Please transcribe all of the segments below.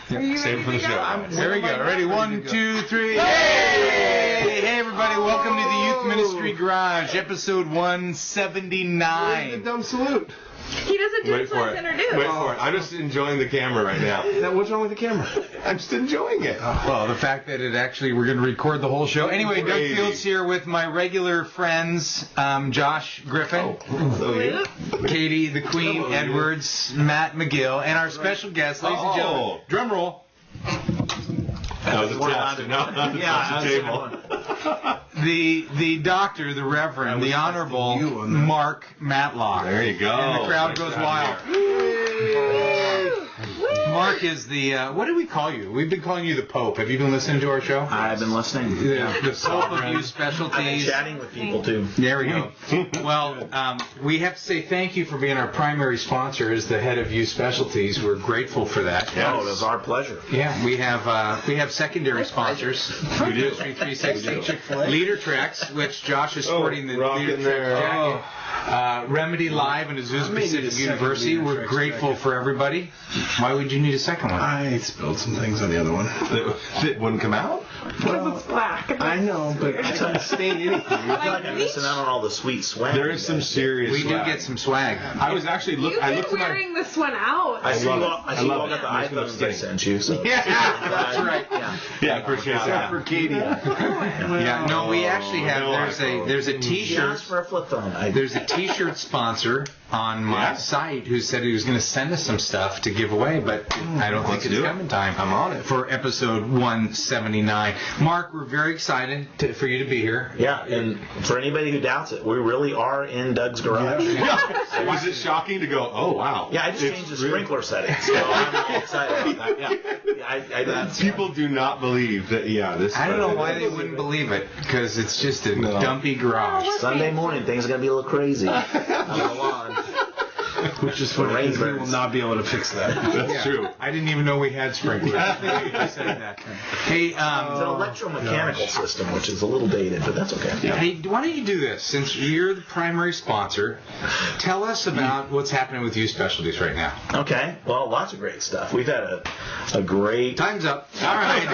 Save it for the show. There we go. Ready? 1, 2, 3. Hey, everybody! Welcome to the Youth Ministry Garage, episode 179. The dumb salute. He doesn't do it Wait for it. I'm just enjoying the camera right now. What's wrong with the camera? I'm just enjoying it. Well, the fact that we're going to record the whole show. Anyway, Doug Fields here with my regular friends, Josh Griffin, Katie the Queen Edwards, Matt McGill, and our special guest, ladies and gentlemen. Drum roll. That was a test. No, not the table. The doctor, the Reverend, the Honorable Mark Matlock. There you go. And the crowd goes wild. Mark is the, what do we call you? We've been calling you the Pope. Have you been listening to our show? I've been listening. The Pope of Youth Specialties. I've been chatting with people, too. There we go. Well, we have to say thank you for being our primary sponsor as the head of Youth Specialties. We're grateful for that. Yeah, it was our pleasure. Yeah, we have secondary sponsors. We do. 360. Leader Treks, which Josh is sporting the Leader Treks jacket. Remedy Live and Azusa Pacific University. We're grateful for everybody. Why would you need a second one? I spilled some things on the other one. It wouldn't come out? Because it's black. I know, but it doesn't stain anything. You're not missing out on all the sweet swag. There is some serious We swag. do get some swag. I was actually You've been wearing this one out. I see you all I got love the it. iPhones I sent you. So. Yeah, that's right. Yeah, I appreciate that. For Katie. Yeah, no, we actually have. There's a He T-shirt. asked for a flip phone. There's a T-shirt sponsor on my site who said he was going to send us some stuff to give away, but I don't think it's coming time. I'm on it. For episode 179. Mark, we're very excited for you to be here. Yeah, and for anybody who doubts it, we really are in Doug's garage. Was it shocking to go, oh, wow. Yeah, I just changed the sprinkler settings, so I'm really excited about that. Yeah, People do not believe that, this I don't know why they wouldn't believe it, because it's just a dumpy garage. Sunday morning, things are going to be a little crazy. On the lawn. Which is funny, because we will not be able to fix that. That's true. I didn't even know we had sprinklers. I said that. Hey, It's an electromechanical system, which is a little dated, but that's okay. Yeah. Hey, why don't you do this? Since you're the primary sponsor, tell us about what's happening with Youth Specialties right now. Okay. Well, lots of great stuff. We've had a great... Time's up. All right.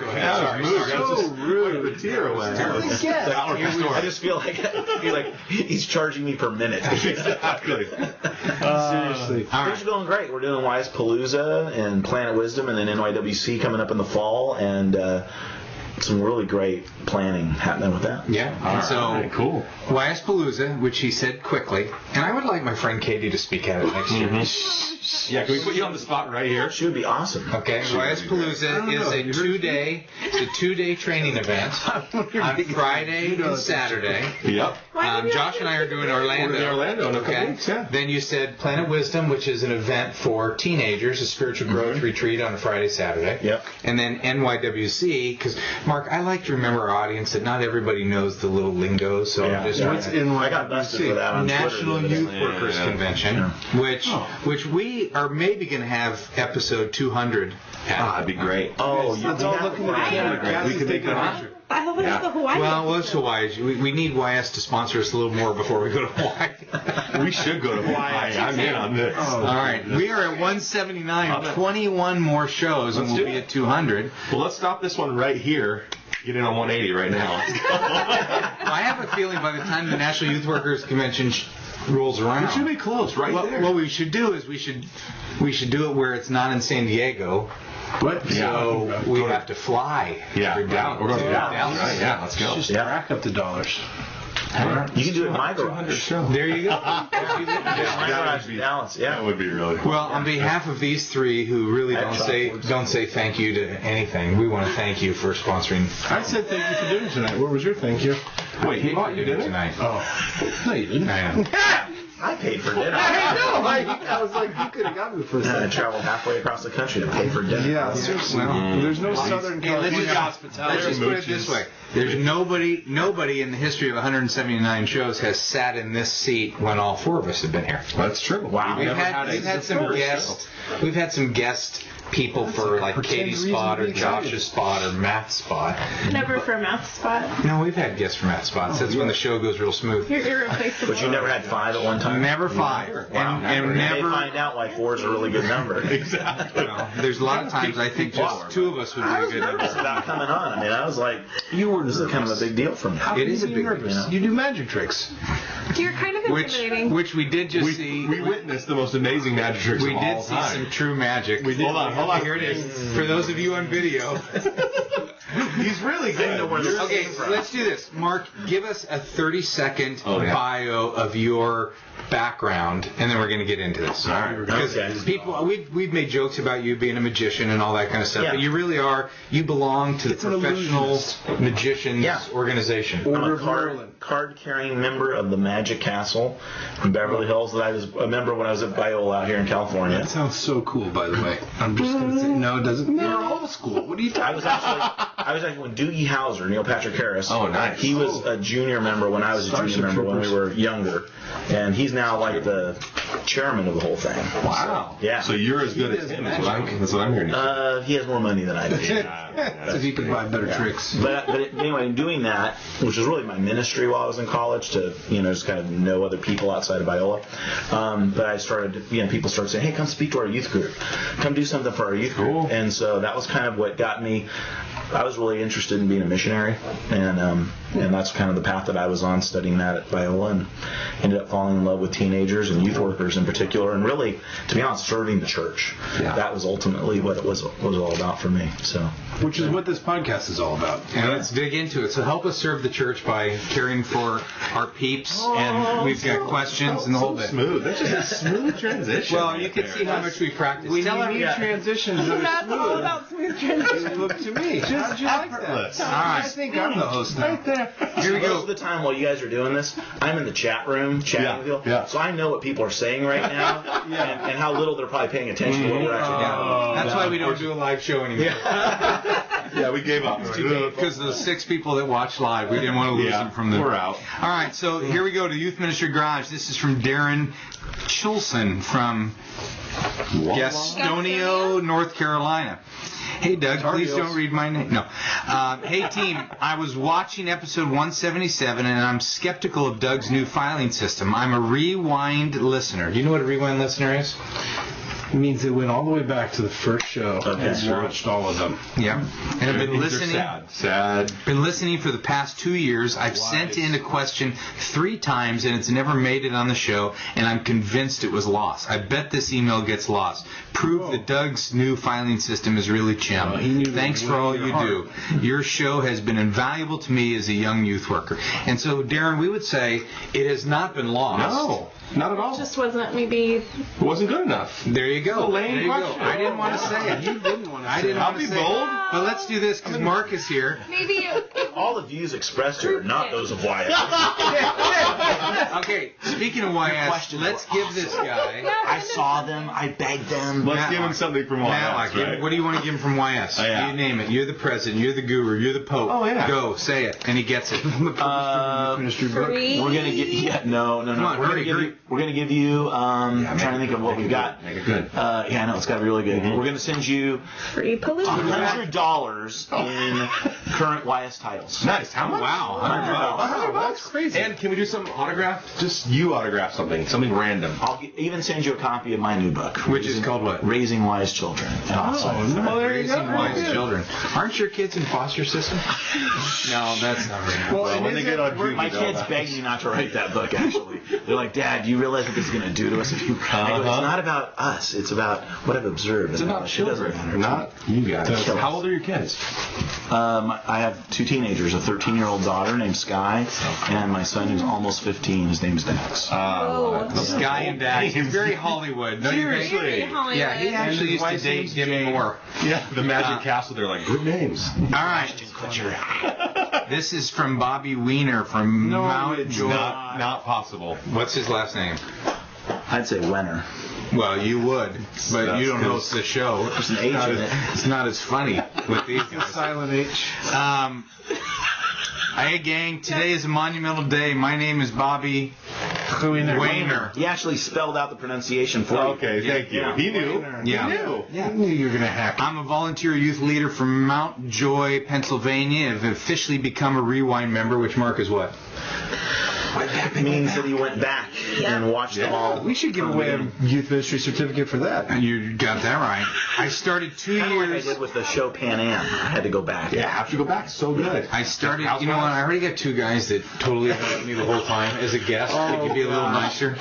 Go ahead. So rude. The tear away. I just feel like he's charging me per minute. Exactly. Seriously. Things are going great. We're doing YS Palooza and Planet Wisdom and then NYWC coming up in the fall, and some really great planning happening with that. Yeah. So cool. YS Palooza, which he said quickly, and I would like my friend Katie to speak at it next year. Yeah, can we put you on the spot right here? She would be awesome. Okay, YS Palooza is a two-day training event on Friday and Saturday. Yep. Josh and I are doing Orlando. We're in Orlando in a couple Okay. weeks, yeah. Then you said Planet Wisdom, which is an event for teenagers, a spiritual growth retreat on a Friday, Saturday. Yep. And then NYWC, because Mark, I like to remember our audience that not everybody knows the little lingo, so Yeah. just What's in I got busted for that on National Twitter. Youth Workers Convention, which we are maybe going to have episode 200 at. That'd be great. Oh, Let's all look in the camera. We could make that. I thought it was the Hawaii. Well, it's Hawaii. We need YS to sponsor us a little more before we go to Hawaii. We should go to Hawaii. I'm in on this. All right. We are at 179, 21 more shows, and we'll be at 200. Well, let's stop this one right here. Get in on 180 right now. I have a feeling by the time the National Youth Workers Convention rolls around, It should be close right there. What we should do is we should do it where it's not in San Diego. What? So we have to fly. Yeah, We're down. we're going to Dallas. Right, yeah, let's go. Just rack up the dollars. You can do it in my garage. There you go. My garage in Dallas, That yeah. would be really cool. Well, on behalf of these three who really don't say thank you to anything, we want to thank you for sponsoring. I said thank you for dinner tonight. Where was your thank you? Wait, he bought you dinner tonight. Oh. No, you didn't. I know. I paid for dinner. I know. I was like, you could have gotten it for a I second. traveled halfway across the country to pay for dinner. Yeah, seriously. Well, There's no Southern Hey, let's California just hospitality. put it this way. There's nobody in the history of 179 shows has sat in this seat when all four of us have been here. That's true. Wow. We've had some guests. We've had some guest people for like Katie's spot or Josh's spot or Matt's spot. Never for Matt's spot. No, we've had guests for Matt's spots. That's when the show goes real smooth. You're irreplaceable. But you never had 5 at one time? Never 5. Wow. And They never. find out why 4 is a really good number. Exactly. There's a lot of times I think just 2 of us would be I a was good nervous number. about coming on. I mean, I was like, this is kind of a big deal for me. How It can is you a be big nervous? deal. You do magic tricks. You're kind of intimidating. Which we did just see. We witnessed the most amazing magic tricks We of did all see time. some true magic. Hold on. Here it is. For those of you on video. He's really good. Okay, let's do this. Mark, give us a 30-second Oh, yeah. bio of your background, and then we're going to get into this. All right. Because Okay. people, we've made jokes about you being a magician and all that kind of stuff, Yeah. but you really are. You belong to the It's an professional illusionist. magicians Yeah. organization. I'm Order a of Merlin. card-carrying member of the Magic Castle in Beverly Hills. That I was a member when I was at Biola out here in California. That sounds so cool, by the way. I'm just gonna say no, it doesn't. You're old school. What are you I talking was actually when Doogie Howser, Neil Patrick Harris. Oh, nice. He was a junior member when I was a Starship junior member when we Troopers. were younger, and he's now like the chairman of the whole thing. Wow. So, yeah. So you're as good as him. That's what I'm hearing. He has more money than I do. So he could buy better tricks. But anyway, in doing that, which was really my ministry while I was in college, to just kind of know other people outside of Biola. But I started, people started saying, "Hey, come speak to our youth group. Come do something for our youth group." Cool. And so that was kind of what got me. I was really interested in being a missionary, and that's kind of the path that I was on, studying that at Biola, and ended up falling in love with teenagers and youth workers in particular, and really, to be honest, serving the church. Yeah. That was ultimately what it was all about for me. So. Which is what this podcast is all about. And let's dig into it. So help us serve the church by caring for our peeps, and we've got questions and the whole bit. Smooth. That's just a smooth transition. Well, you can see how much we practice. We Tell need every- transitions that are That's all smooth. about smooth transition. Look to me. Just you like that? Effortless. All right. I think I'm the host now. Here we Most go. of the time while you guys are doing this, I'm in the chat room chatting Yeah, with you. yeah. So I know what people are saying right now and how little they're probably paying attention to what we're actually doing. That's why we don't do a live show anymore. Yeah, we gave up. Because the 6 people that watch live, we didn't want to lose them from the. We're out. All right, so here we go to Youth Ministry Garage. This is from Darren Chilson from Gastonia, North Carolina. Hey, Doug, please don't read my name. No. Hey, team, I was watching episode 177, and I'm skeptical of Doug's new filing system. I'm a rewind listener. Do you know what a rewind listener is? It means they went all the way back to the first show and sure. watched all of them. Yeah. And I've been These are listening. sad. Been listening for the past 2 years. I've sent in a question 3 times and it's never made it on the show, and I'm convinced it was lost. I bet this email gets lost. Proof that Doug's new filing system is really chum. he knew Thanks that for all way you hard. do. Your show has been invaluable to me as a young youth worker. And so, Darren, we would say it has not been lost. No, not at all. Just wasn't maybe. It wasn't good enough. There you go. It's a lame There you go. question. I didn't want to say it. You didn't want to I didn't I'll want to be say bold. it. But let's do this because Mark is here. Maybe it, All the views expressed here are not those of Wyatt. Okay, speaking of YS, questions let's were give this guy. I saw them. I begged them. Let's give him something from YS, Matlock, right? what do you want to give him from YS? Oh, yeah. You name it. You're the president. You're the guru. You're the pope. Oh, yeah. Go, say it, and he gets it. Ministry book. free. We're gonna get no. Come on, we're hurry, gonna give you. I'm trying to think of what we've got. Make it good. Yeah, I know it's got to be really good. We're gonna send you free pollution. $100 in current YS titles. Nice. How much? Wow, $100. That's crazy. And can we do something autographed? Just you autograph something random. I'll even send you a copy of my new book, Which is called what? Raising Wise Children. well, there you go. Raising wise children. Aren't your kids in foster system? No, that's not right. Well, when they get on Juvie, My kids beg me not to write that book, actually. They're like, Dad, do you realize what this is going to do to us? If you... I go, it's not about us. It's about what I've observed. It's about children, not you guys. How old are your kids? I have 2 teenagers, a 13-year-old daughter named Sky, and my son who's almost 15. His name's Dax. Oh, Sky and Dax. He's very Hollywood. Don't you think? very Hollywood. Yeah, he actually used to date Demi Moore. Yeah, the Magic Castle. They're like good names. All right. This is from Bobby Weiner from Mount Joy. Not possible. What's his last name? I'd say Wenner. Well, you would, but you don't host the show. There's an H in it. It's not as funny with these guys. Silent H. Hey, gang, today is a monumental day. My name is Bobby Weiner. He actually spelled out the pronunciation for you. Okay, thank you. He knew. Yeah. He knew. I knew you were going to hack it. I'm a volunteer youth leader from Mount Joy, Pennsylvania. I've officially become a Rewind member, which Mark is what? means that he went back and watched them all. We should give away a youth ministry certificate for that. You got that right. I started 2 Kind of like I years. did with the show Pan Am. I had to go back. Yeah, have to go back. So good. I started, you know what, I already got 2 guys that totally helped me the whole time as a guest. They could be a little nicer.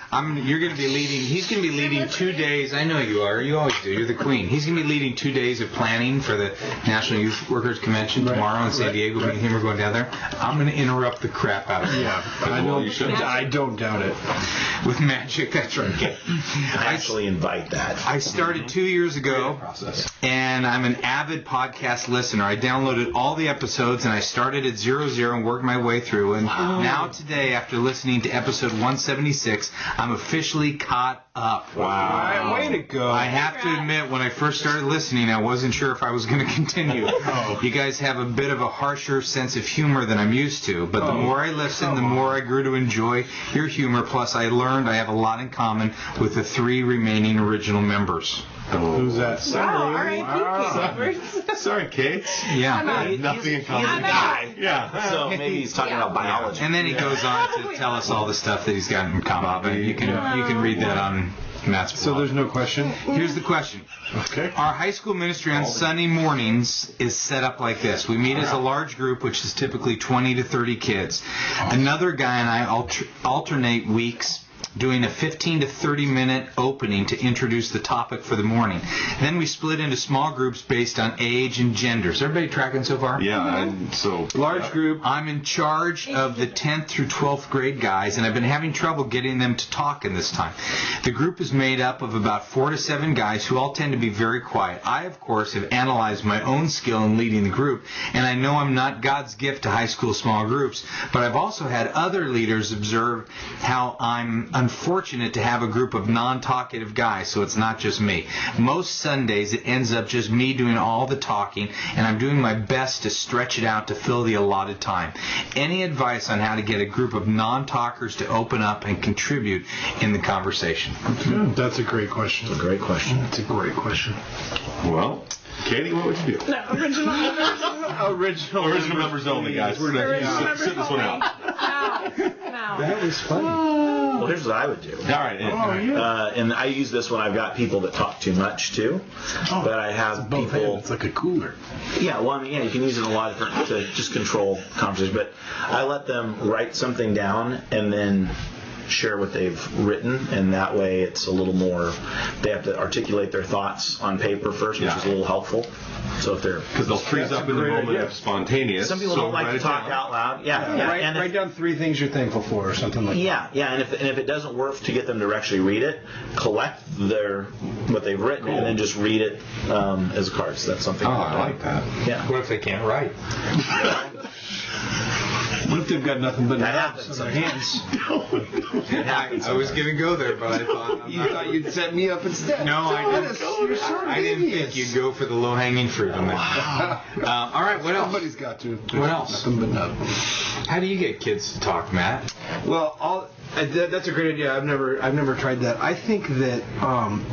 You're going to be leading, he's going to be leading 2 days. I know you are. You always do. You're the queen. He's going to be leading 2 days of planning for the National Youth Workers Convention tomorrow in San Diego. Me and him are going down there. I'm going to interrupt the crap out of him. Yeah, I don't doubt it. With magic, that's right. I actually invite that. I started 2 years ago, and I'm an avid podcast listener. I downloaded all the episodes, and I started at 00 and worked my way through. And now today, after listening to episode 176, I'm officially caught up. Wow. Way to go. I have to admit, when I first started listening, I wasn't sure if I was going to continue. You guys have a bit of a harsher sense of humor than I'm used to, but the more I listened, the more I grew to enjoy your humor. Plus, I learned I have a lot in common with the 3 remaining original members. Who's that? Wow, R.I.P. Sorry, Kate. Yeah. Nothing in common. He's a guy. Yeah. So maybe he's talking about biology. And then he goes on to tell us all the stuff that he's got in common. But you can read that on Matt's blog. So there's no question? Here's the question. Okay. Our high school ministry on Sunday mornings is set up like this. We meet as a large group, which is typically 20 to 30 kids. Another guy and I alternate weeks doing a 15 to 30 minute opening to introduce the topic for the morning. Then we split into small groups based on age and gender. Is everybody tracking so far? Yeah, and so Large group. I'm in charge of the 10th through 12th grade guys, and I've been having trouble getting them to talk in this time. The group is made up of about 4 to 7 guys who all tend to be very quiet. I, of course, have analyzed my own skill in leading the group, and I know I'm not God's gift to high school small groups, but I've also had other leaders observe how I'm unfortunate to have a group of non-talkative guys, so it's not just me. Most Sundays it ends up just me doing all the talking, and I'm doing my best to stretch it out to fill the allotted time. Any advice on how to get a group of non-talkers to open up and contribute in the conversation? That's a great question. Great question. That's a great question. well, Katie, what would you do? No, original Original numbers only, guys. We're Original gonna numbers sit this one only. out. No. That was funny. Well, here's what I would do. All right. And I use this when I've got people that talk too much too. But I have Both people. ends. It's like a cooler. Yeah, well, I mean, yeah, you can use it in a lot of different to just control conversation. But I let them write something down and then share what they've written, and that way it's a little more. They have to articulate their thoughts on paper first, which is a little helpful. So if they're Because they'll freeze up in the moment of spontaneous. some people so don't like write to it talk down. out loud. Yeah. And if- Write down 3 things you're thankful for or something like that. Yeah, and if it doesn't work to get them to actually read it, collect what they've written and then just read it as cards. That's something. Oh, I like that. Yeah, What if they can't write? What if they've got nothing but that naps happens. on their hands? It happens. I was going to go there, but I thought... You thought you'd set me up instead. No, I didn't. You're so I didn't think devious. you'd go for the low-hanging fruit on that. All right, what else? Somebody's got to. What else? Nothing but nub. How do you get kids to talk, Matt? Well, that's a great idea. I've never tried that. I think that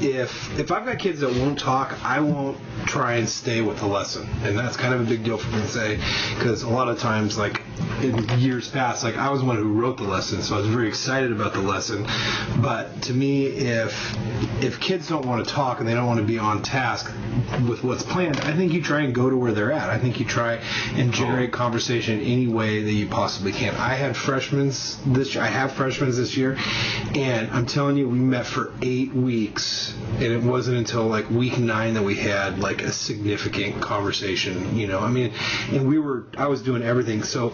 if I've got kids that won't talk, I won't try and stay with the lesson, and that's kind of a big deal for me to say, because a lot of times, like in years past, like I was the one who wrote the lesson, so I was very excited about the lesson. But to me, if kids don't want to talk and they don't want to be on task with what's planned, I think you try and go to where they're at. I think you try and generate conversation in any way that you possibly can. I have freshmen this year, and I'm telling you, we met for 8 weeks, and it wasn't until like week 9 that we had like a significant conversation. You know, I mean, and I was doing everything. So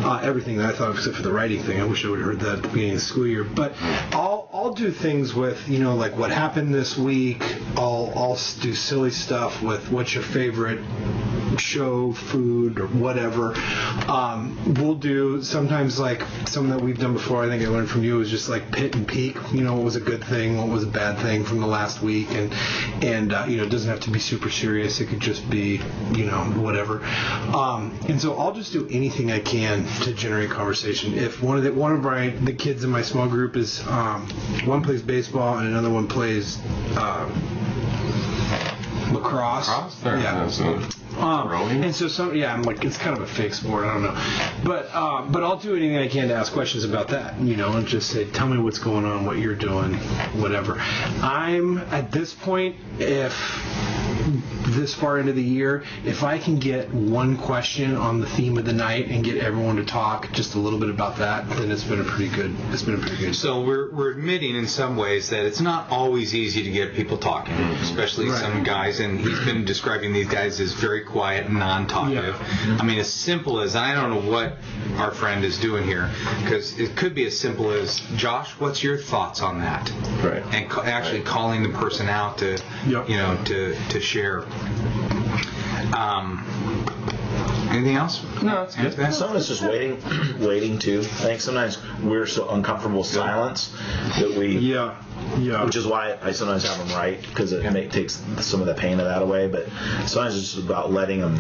everything that I thought, except for the writing thing. I wish I would have heard that at the beginning of the school year. But I'll do things with, you know, like what happened this week. I'll do silly stuff with what's your favorite show, food, or whatever. We'll do sometimes like some that we've done before. I think I learned from you is just like pit and peak. You know, what was a good thing, what was a bad thing from the last week, and you know, it doesn't have to be super serious. It could just be, you know, whatever. And so I'll just do anything I can to generate conversation. If one of the kids in my small group is one plays baseball and another one plays lacrosse. Yeah. And so I'm like, it's kind of a fake sport. I don't know, but I'll do anything I can to ask questions about that, and just say, tell me what's going on, what you're doing, whatever. I'm at this point, if this far into the year, if I can get one question on the theme of the night and get everyone to talk just a little bit about that, then it's been a pretty good. So we're admitting in some ways that it's not always easy to get people talking, especially some guys, and he's been describing these guys as very quiet and non-talkative. I mean, as simple as, I don't know what our friend is doing here, because it could be as simple as, Josh, what's your thoughts on that? Right. And actually calling the person out to, to share. Anything else? No, it's good. Some of us just waiting too. I think sometimes we're so uncomfortable with silence that we. Yeah. Which is why I sometimes have them write, because it takes some of the pain of that away. But sometimes it's just about letting them.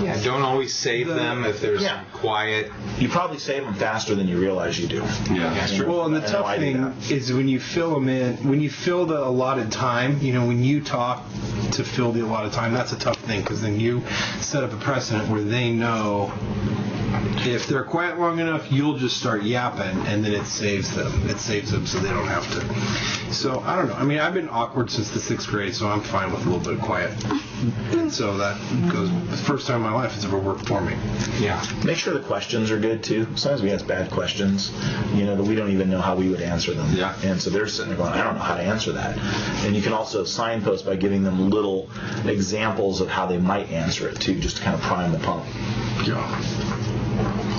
Yeah. Don't always save them if there's quiet. You probably save them faster than you realize you do. Yeah, that's true. Well, and the tough thing is when you fill them in, when you fill the allotted time, when you talk to fill the allotted time, that's a tough thing, because then you set up a precedent where they know if they're quiet long enough, you'll just start yapping, and then it saves them. It saves them so they don't have to. So, I don't know. I mean, I've been awkward since the 6th grade, so I'm fine with a little bit of quiet. And so that goes, the first time in my life it's ever worked for me. Yeah. Make sure the questions are good, too. Sometimes we ask bad questions, that we don't even know how we would answer them. Yeah. And so they're sitting there going, I don't know how to answer that. And you can also signpost by giving them little examples of how they might answer it, too, just to kind of prime the pump. Yeah.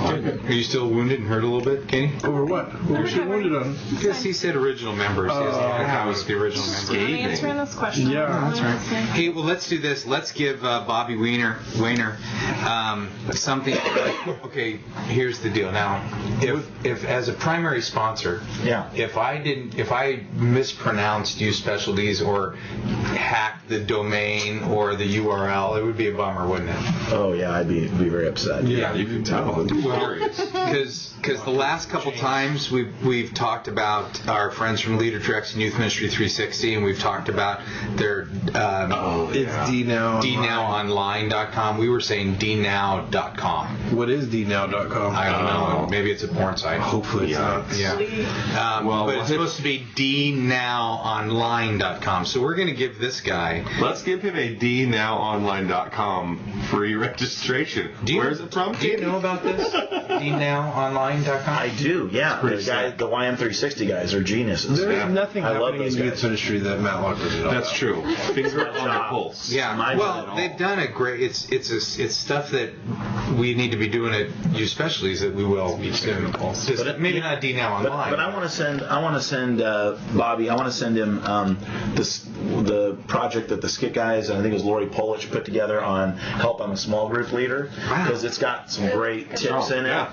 Are you still wounded and hurt a little bit, Kenny? Over what? What was you wounded on? Because he said original members. How was the original member? I'm answering this question. Yeah, that's right. Hey, well, let's do this. Let's give Bobby Weiner something. Okay, here's the deal. Now, if as a primary sponsor, if I mispronounced Youth Specialties or hacked the domain or the URL, it would be a bummer, wouldn't it? Oh yeah, I'd be very upset. Yeah, you can tell. Because the last couple times we've talked about our friends from Leader Treks and Youth Ministry 360, and we've talked about their it's dnowonline.com. We were saying dnow.com. What is dnow.com? I don't know. Maybe it's a porn site. Hopefully it's not. Yeah. But it's supposed to be dnowonline.com. So we're going to give this guy. Let's give him a dnowonline.com free registration. Where's it from? Do you know about this? dnowonline.com? I do, yeah. The YM360 guys are geniuses. There's nothing happening in the youth guys. ministry that Matt Lock doesn't know That's about. true. Finger on the pulse. Yeah, well, they've done a great. It's stuff that we need to be doing at Youth Specialties that we will be doing. Just maybe not DNow Online. But I want to send Bobby. I want to send him the project that the Skit guys, and I think it was Lori Polich, put together on help. I'm a small group leader, because it's got some great tips in it.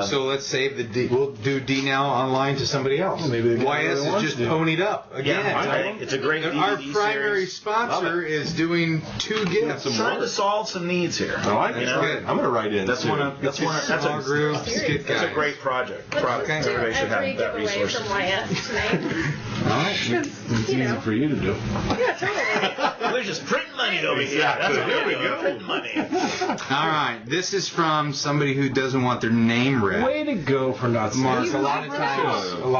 So let's save we'll do DNow Online to somebody else. Well, maybe YS is just ponied up again. Yeah, I think it's a great DVD Our primary series. sponsor is doing 2 gifts. Trying to solve some needs here. I like it. Good. I'm going to write in. That's too. that's Small group, Skit That's a guys. great project. Okay. Everybody should Every have that giveaway resource. from YS tonight. All right. It's easy for you to do. Yeah, totally. We're just printing money over here. That's what we're doing. Printing money. All right. This is from somebody who doesn't want their name read. Way to go for not saying Mark, that. a lot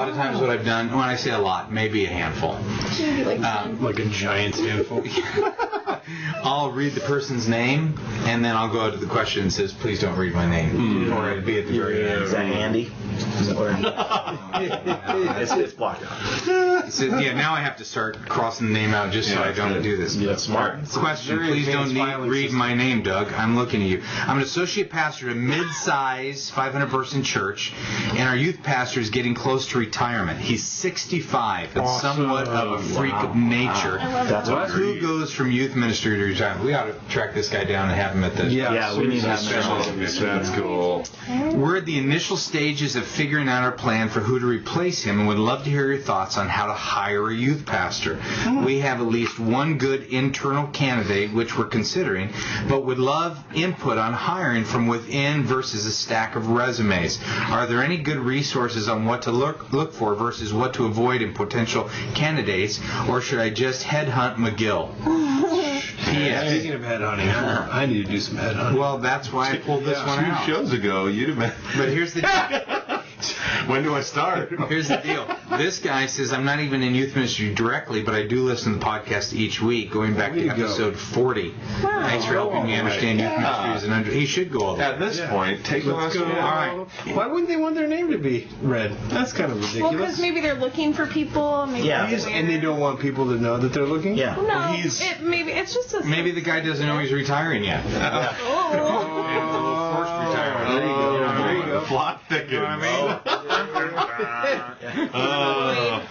of times what I've done, when I say a lot, maybe a handful, Like a giant handful. I'll read the person's name, and then I'll go out to the question and says, please don't read my name. Or it'd be at the very end. Is that Andy? Is that where? It's blocked out. So, now I have to start crossing the name out just so I don't do this. That's smart. Question, please don't read my name, Doug. I'm looking at you. I'm an associate pastor at a mid-size 500-person church, and our youth pastor is getting close to retirement. He's 65 and somewhat of a freak of nature. That's Who goes from youth ministry to retirement? We ought to track this guy down and have him at the... Yeah, we need to have That's cool. We're at the initial stages of figuring out our plan for who to replace him, and would love to hear your thoughts on how to hire a youth pastor. We have at least one good internal candidate, which we're considering, but would love input on hiring from within versus a stack of resumes. Are there any good resources on what to look for versus what to avoid in potential candidates, or should I just headhunt McGill? Speaking of headhunting, I need to do some headhunting. Well, that's why I pulled this one out. 2 shows ago, you'd have been. But here's the deal. When do I start? Here's the deal. This guy says, I'm not even in youth ministry directly, but I do listen to the podcast each week, going back to episode 40. Wow. Thanks for helping me understand youth ministry. He should go all the way. At this point, take the last one. All right. Why wouldn't they want their name to be read? That's kind of Well, ridiculous. because maybe they're looking for people. Maybe Yeah. it's And they don't want people to know that they're looking? Yeah. No, He's- maybe it's just a. Maybe the guy doesn't know he's retiring yet. Oh. Forced retirement. There you go. There you The go. plot thickens.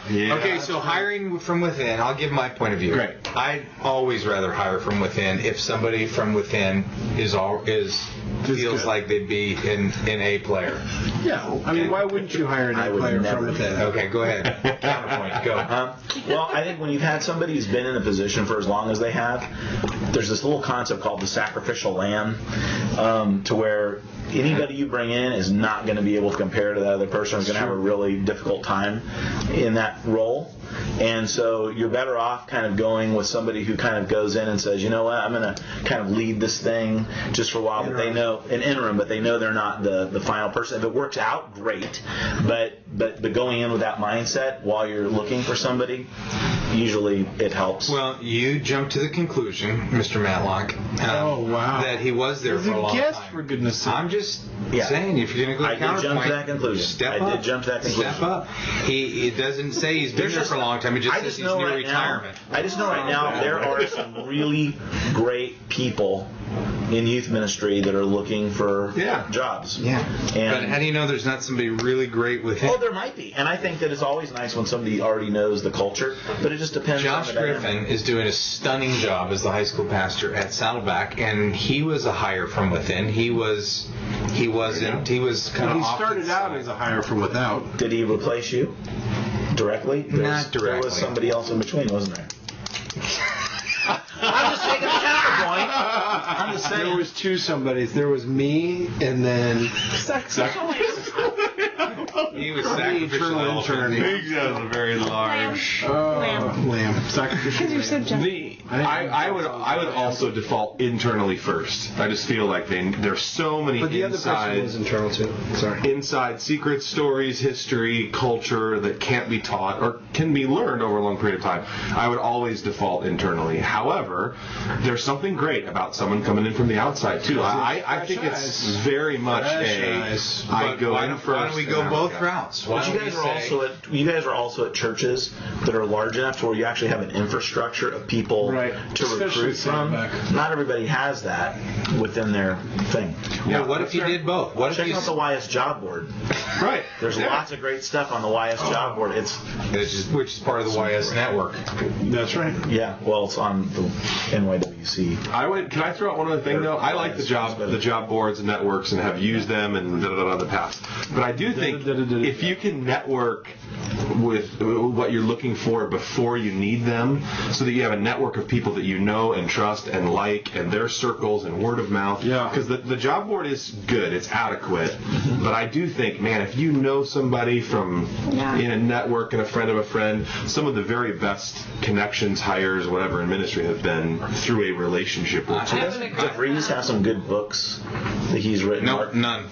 Yeah. Okay, so hiring from within, I'll give my point of view. Great. I'd always rather hire from within if somebody from within feels good. like they'd be an A player. Yeah. I mean, why wouldn't you hire I a would player never from within? Okay, go ahead. Counterpoint, go. Well, I think when you've had somebody who's been in a position for as long as they have, there's this little concept called the sacrificial lamb, to where anybody you bring in is not going to be able to compare to that other person. Is going to have a really difficult time in that role. And so you're better off kind of going with somebody who kind of goes in and says, you know what, I'm going to kind of lead this thing just for a while, but they know an interim, but they know they're not the final person. If it works out, great. But going in with that mindset while you're looking for somebody, usually it helps. Well, you jumped to the conclusion, Mr. Matlock, Oh, wow. that he was there As for a a long guest, time. for goodness sake. I'm just Yeah. saying, if you're going to go I did counterpoint, jump to that conclusion. step I up. did jump to that conclusion. Step up. It doesn't say he's been There's there just- for a long time. It just I says just he's know near right retirement. now. I just know right now there are some really great people in youth ministry that are looking for jobs. Yeah. But And how do you know there's not somebody really great with him? oh, there might be, and I think that it's always nice when somebody already knows the culture. But it just depends. Josh on the dynamic. Griffin is doing a stunning job as the high school pastor at Saddleback, and he was a hire from within. He was kind He of off started to the out side. as a hire from without. Did he replace you directly? Not There directly. was somebody else in between, wasn't there? I'm just taking a counterpoint. I'm just saying. There was two somebodies. There was me, and then He was The sacrificial eternal elephant. intern. Big guys are very large. lamb. Sacrificial. Because you're so gentle. I would also default internally first. I just feel like there's so many But the other person inside was internal too. Sorry. inside secret stories, history, culture that can't be taught or can be learned over a long period of time. I would always default internally. However, there's something great about someone coming in from the outside too. I think it's very much eyes. I go in first. Why don't we go and both out. routes? Why But don't you guys are also at churches that are large enough to where you actually have an infrastructure of people Right. to Especially recruit from. Saddleback. Not everybody has that within their thing. Well, what if you did both? What if Check you out the YS job board. Right. There's lots of great stuff on the YS job board. which is part of the YS network? That's right. Well, it's on the NYWC. Can I throw out one other thing though? I like the job boards and networks and have used them and in the past. But I do think if you can network with what you're looking for before you need them, so that you have a network of people that you know and trust and like, and their circles and word of mouth. Yeah. Because the job board is good, it's adequate. But I do think, man, if you know somebody from in a network and a friend of a friend, some of the very best connections, hires, whatever in ministry have been through a relationship with you. DeVries has some good books that he's written. No, none.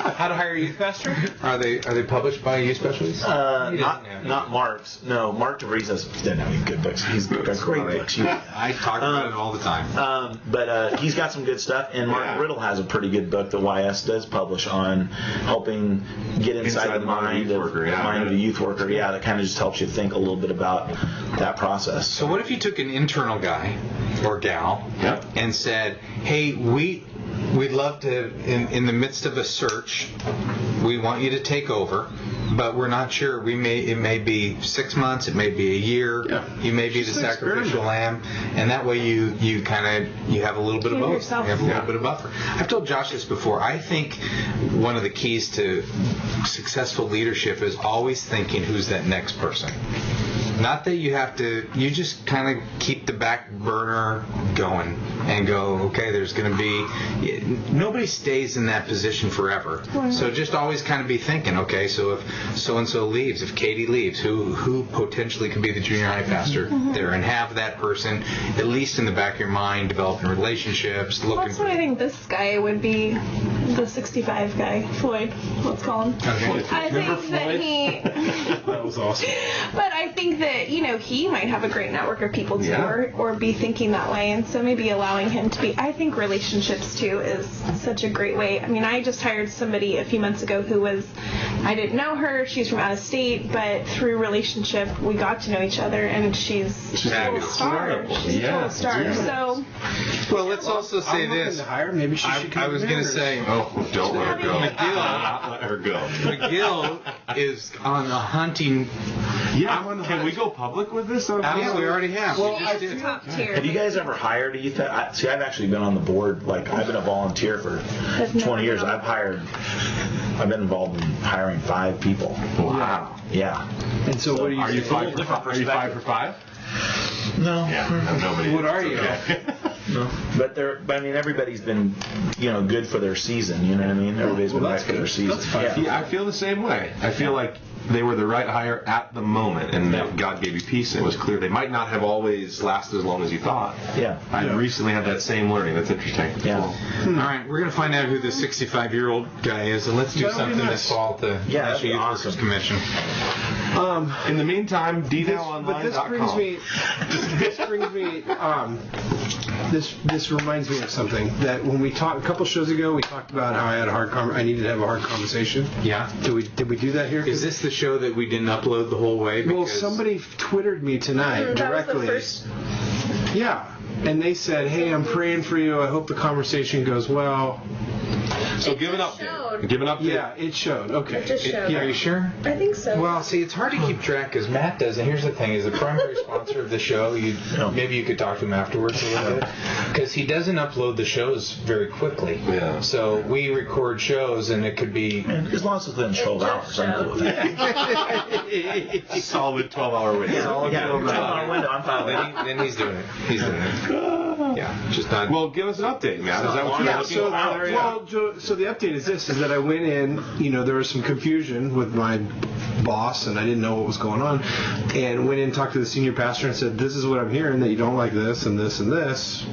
How to hire a youth pastor? Are they published by youth specialists? Not Mark's. No, Mark DeVries doesn't have any good books. He's got great books. I talk about it all the time. But he's got some good stuff, and Mark Riddle has a pretty good book that YS does publish on helping get inside the mind of a youth worker. Yeah, that kind of just helps you think a little bit about that process. So what if you took an internal guy or gal and said, hey, we'd love to, in the midst of a search, we want you to take over, but we're not sure. It may be 6 months, it may be a year. Yeah. You may be the sacrificial lamb, and that way you have a little bit of Give both. yourself- You have a little bit of buffer. I've told Josh this before. I think one of the keys to successful leadership is always thinking who's that next person. Not that you have to, you just kind of keep the back burner going and go, okay, there's going to be, nobody stays in that position forever. So just always kind of be thinking, okay, so if so-and-so leaves, if Katie leaves, who potentially could be the junior high pastor there, and have that person, at least in the back of your mind, developing relationships, looking That's what I think this guy would be, the 65 guy, Floyd, let's call him. Okay. I think that he... That was awesome. But I think that, he might have a great network of people too, or be thinking that way. And so maybe allowing him to be, I think relationships too is such a great way. I mean, I just hired somebody a few months ago who was, I didn't know her, she's from out of state, but through relationship, we got to know each other, and she's a total star. She's a total star. So, well, let's also say I'm this. To hire. Maybe she should come I was going to say, Don't let her go. McGill, Not let her go. McGill is on the hunting. Yeah, can we go public with this? Yeah, we already have. well, she's top tier. Have you guys ever hired a youth? See, I've actually been on the board. Like, I've been a volunteer for 20 years. I've been involved in hiring 5 people. Wow. Yeah. And so, what do you? Are you think? 5 for 5? No. Yeah, nobody. What are you? No. But I mean, everybody's been, good for their season. You know what I mean? Everybody's been right for their season. That's fine. Yeah, I feel the same way. I feel like they were the right hire at the moment, and that God gave you peace, and it was clear they might not have always lasted as long as you thought. Yeah. I recently had that same learning. That's interesting. Yeah. All right, we're going to find out who the 65-year-old guy is, and let's do That'll be something nice. this fall at the that'd be National Youth awesome. Workers Commission. In the meantime, But this dnowonline.com. This reminds me of something that when we talked a couple shows ago, we talked about how I had I needed to have a hard conversation. Yeah. Did we do that here? Is this the show that we didn't upload the whole way? Well, Because somebody twittered me tonight directly. That was the first. Yeah, and they said, "Hey, I'm praying for you. I hope the conversation goes well." So give an just update. showed. Give an update. Yeah, it showed. Okay. It just showed. Are you sure? I think so. Well, see, it's hard to keep track because Matt does, and here's the thing: is the primary sponsor of the show. Maybe you could talk to him afterwards a little bit, because he doesn't upload the shows very quickly. Yeah. So we record shows, and it could be. And as long as it's within 12 hours, I'm cool with that. Solid 12-hour window. Yeah, 12-hour window, I'm fine with that. Then he's doing it. He's doing it. Yeah, just not. Well, give us an update, Matt. Is that what you're Yeah, looking so, for? Joe, so the update is this, is that I went in, there was some confusion with my boss, and I didn't know what was going on, and went in and talked to the senior pastor and said, this is what I'm hearing, that you don't like this and this and this.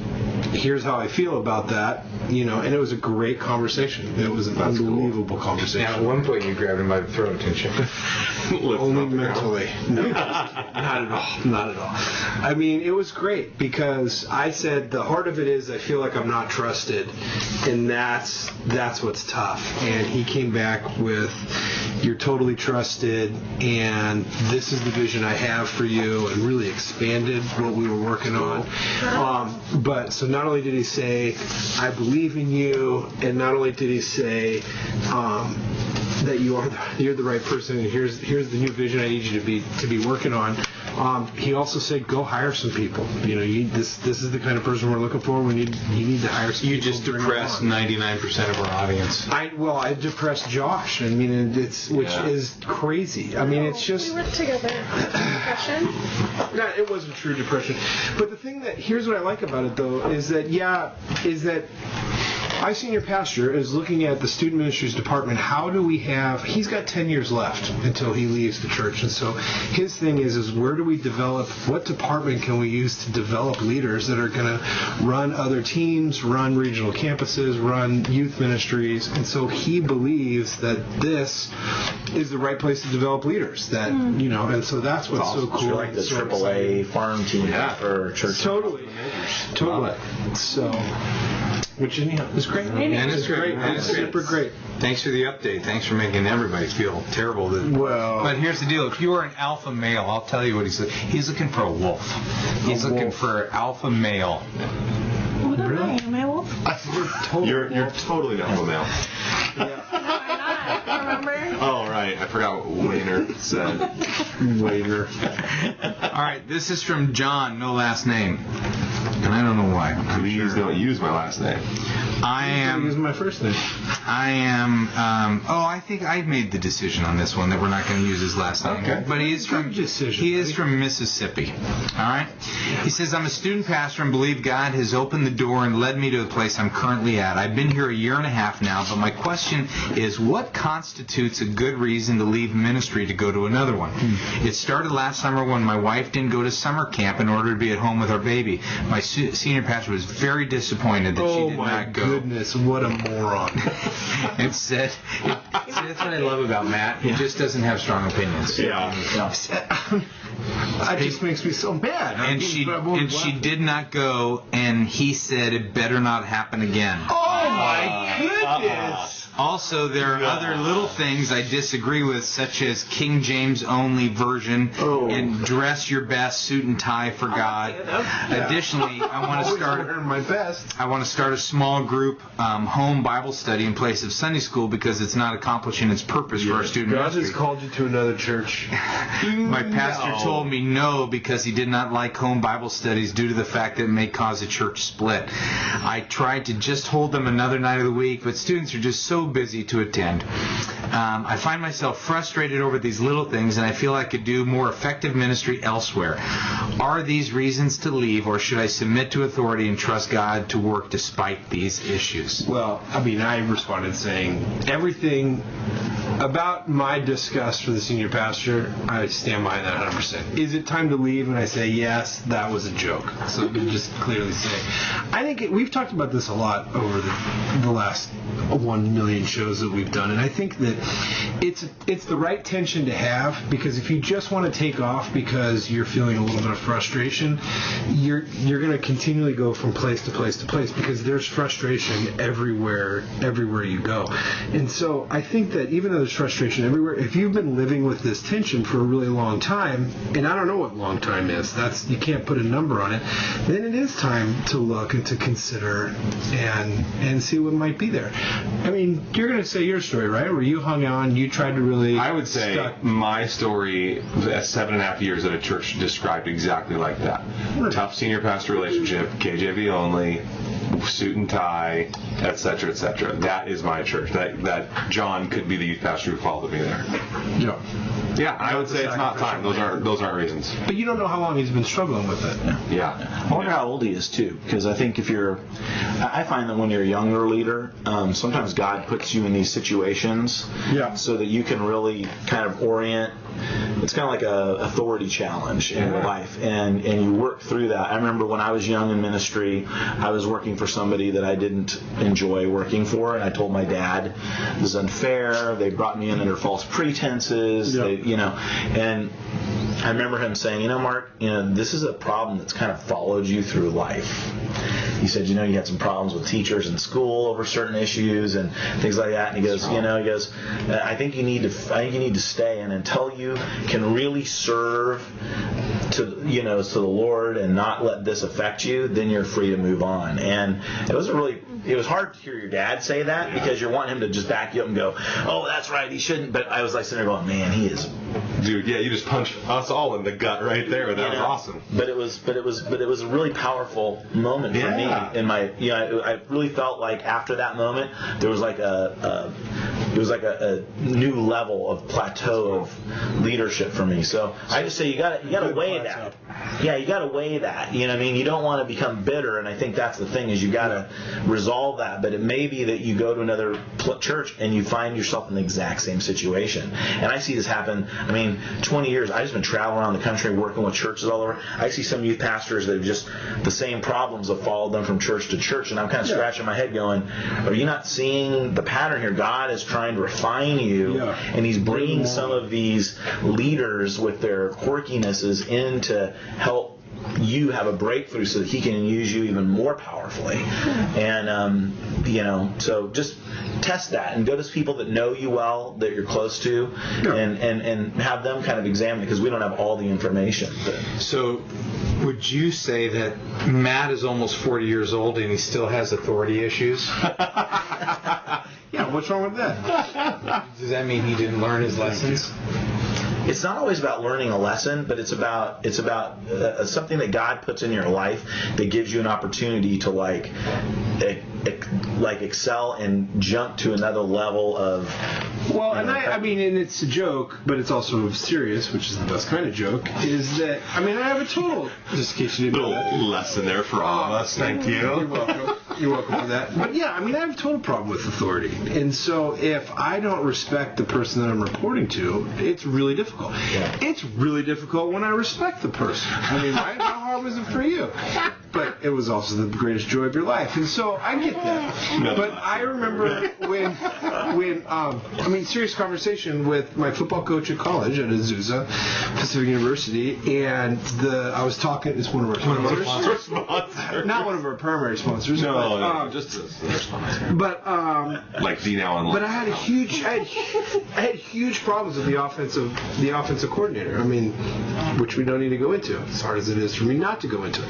Here's how I feel about that, and it was a great conversation. It was an unbelievable conversation. Now, at one point you grabbed him by the throat, didn't you? Only mentally. No, not at all. Not at all. I mean, it was great because I said the heart of it is I feel like I'm not trusted, and that's what's tough. And he came back with, you're totally trusted, and this is the vision I have for you, and really expanded what we were working on. But so not only did he say, I believe in you, and not only did he say, that you're the right person, and here's the new vision I need you to be working on. He also said, go hire some people. This is the kind of person we're looking for. You need to hire some people. You just depressed 99% of our audience. I depressed Josh. I mean, which is crazy. I mean, it's just. We worked together. Depression? No, it wasn't true depression. But the thing here's what I like about it though, is that our senior pastor is looking at the student ministries department. How do we he's got 10 years left until he leaves the church. And so his thing is where do we develop, what department can we use to develop leaders that are going to run other teams, run regional campuses, run youth ministries. And so he believes that this is the right place to develop leaders. That, and so that's what's so cool. You're like the AAA farm team for church. Totally. So, which is great. And it's great. And it's super great. Thanks for the update. Thanks for making everybody feel terrible. But here's the deal. If you are an alpha male, I'll tell you what he's looking. He's looking for a wolf. He's looking for an alpha male. What am I? Am I a wolf? You're totally not a male. No, I'm not. Remember? Oh, right. I forgot what Wayner said. Waiter. All right. This is from John, no last name. And I don't know why. Please don't use my last name. I'm using my first name. I think I made the decision on this one that we're not going to use his last name. Okay. But he is from Mississippi. All right. He says, I'm a student pastor and believe God has opened the door and led me to the place I'm currently at. I've been here a year and a half now, but my question is, what constitutes a good reason to leave ministry to go to another one? It started last summer when my wife didn't go to summer camp in order to be at home with our baby. My senior pastor was very disappointed that she did not go. Oh my goodness, what a moron. It said, that's what I love about Matt. He just doesn't have strong opinions. Yeah. That just makes me so mad. And she did not go, and he said it better not happen again. Oh my goodness. Also, there are other little things I disagree with, such as King James only version and dress your best, suit and tie for God. Additionally, I want to start my best. I want to start a small group home Bible study in place of Sunday school because it's not accomplishing its purpose for our student God ministry. has called you to another church. My pastor told me no because he did not like home Bible studies due to the fact that it may cause a church split. I tried to just hold them another night of the week, but students are just so busy to attend. I find myself frustrated over these little things, and I feel I could do more effective ministry elsewhere. Are these reasons to leave, or should I submit to authority and trust God to work despite these issues? Well, I mean, I responded saying everything about my disgust for the senior pastor, I stand behind that 100%. Is it time to leave? And I say, yes, that was a joke. So just clearly say. I think we've talked about this a lot over the last 1 million shows that we've done, and I think that it's the right tension to have, because if you just want to take off because you're feeling a little bit of frustration, you're going to continually go from place to place to place because there's frustration everywhere you go. And so I think that even though there's frustration everywhere, if you've been living with this tension for a really long time, and I don't know what long time is, you can't put a number on it, then it is time to look and to consider and see what might be there. I mean, you're going to say your story, right? Where you hung on, you tried to really... I would say my story at 7.5 years at a church described exactly like that. Tough senior pastor relationship, KJV only, suit and tie, etc., etc. That is my church. That John could be the youth pastor who followed me there. Yeah, I would say it's not time. Those aren't reasons. But you don't know how long he's been struggling with it. Yeah. I wonder how old he is too, because I think I find that when you're a younger leader, sometimes God puts you in these situations so that you can really kind of orient. It's kind of like a authority challenge in your life, and you work through that. I remember when I was young in ministry, I was working for somebody that I didn't enjoy working for, and I told my dad it was unfair. They brought me in under false pretenses, and I remember him saying, Mark, this is a problem that's kind of followed you through life. He said, you had some problems with teachers in school over certain issues and things like that. And he goes, I think you need to stay, and until you can really serve to the Lord and not let this affect you, then you're free to move on. And it was hard to hear your dad say that because you're wanting him to just back you up and go, oh, that's right, he shouldn't. But I was like sitting there going, man, he is. Dude, yeah, you just punched us all in the gut right there. That was awesome. But it was a really powerful moment for me. In my, I really felt like after that moment there was like a new level of plateau of leadership for me. So I just say you gotta weigh that. Yeah, you gotta weigh that. You know what I mean? You don't want to become bitter, and I think that's the thing is you gotta resolve that. But it may be that you go to another church and you find yourself in the exact same situation. And I see this happen. 20 years, I've just been traveling around the country working with churches all over. I see some youth pastors that have just the same problems have followed them from church to church, and I'm kind of scratching my head going, are you not seeing the pattern here? God is trying to refine you, and he's bringing some of these leaders with their quirkinesses in to help you have a breakthrough so that he can use you even more powerfully. And so just test that and go to people that know you well, that you're close to, and have them kind of examine it, because we don't have all the information. So would you say that Matt is almost 40 years old and he still has authority issues? Yeah, what's wrong with that? Does that mean he didn't learn his lessons? it's not always about learning a lesson, but it's about something that God puts in your life that gives you an opportunity to like excel and jump to another level of. Well, and I mean, and it's a joke, but it's also serious, which is the best kind of joke. Is that I mean, I have a total. Just in case you didn't know that. Lesson there for all of us. Thank you. You're welcome. You're welcome for that. But yeah, I mean, I have a total problem with authority, and so if I don't respect the person that I'm reporting to, it's really difficult. Yeah. It's really difficult when I respect the person. I mean, right? How hard was it for you? But it was also the greatest joy of your life, and so I get that. But I remember when I mean, serious conversation with my football coach at college at Azusa Pacific University, and I was talking. It's one of our sponsors. Not one of our primary sponsors. No, just their sponsor. But like D now online. but I had huge problems with the offensive coordinator. I mean, which we don't need to go into, as hard as it is for me not to go into it.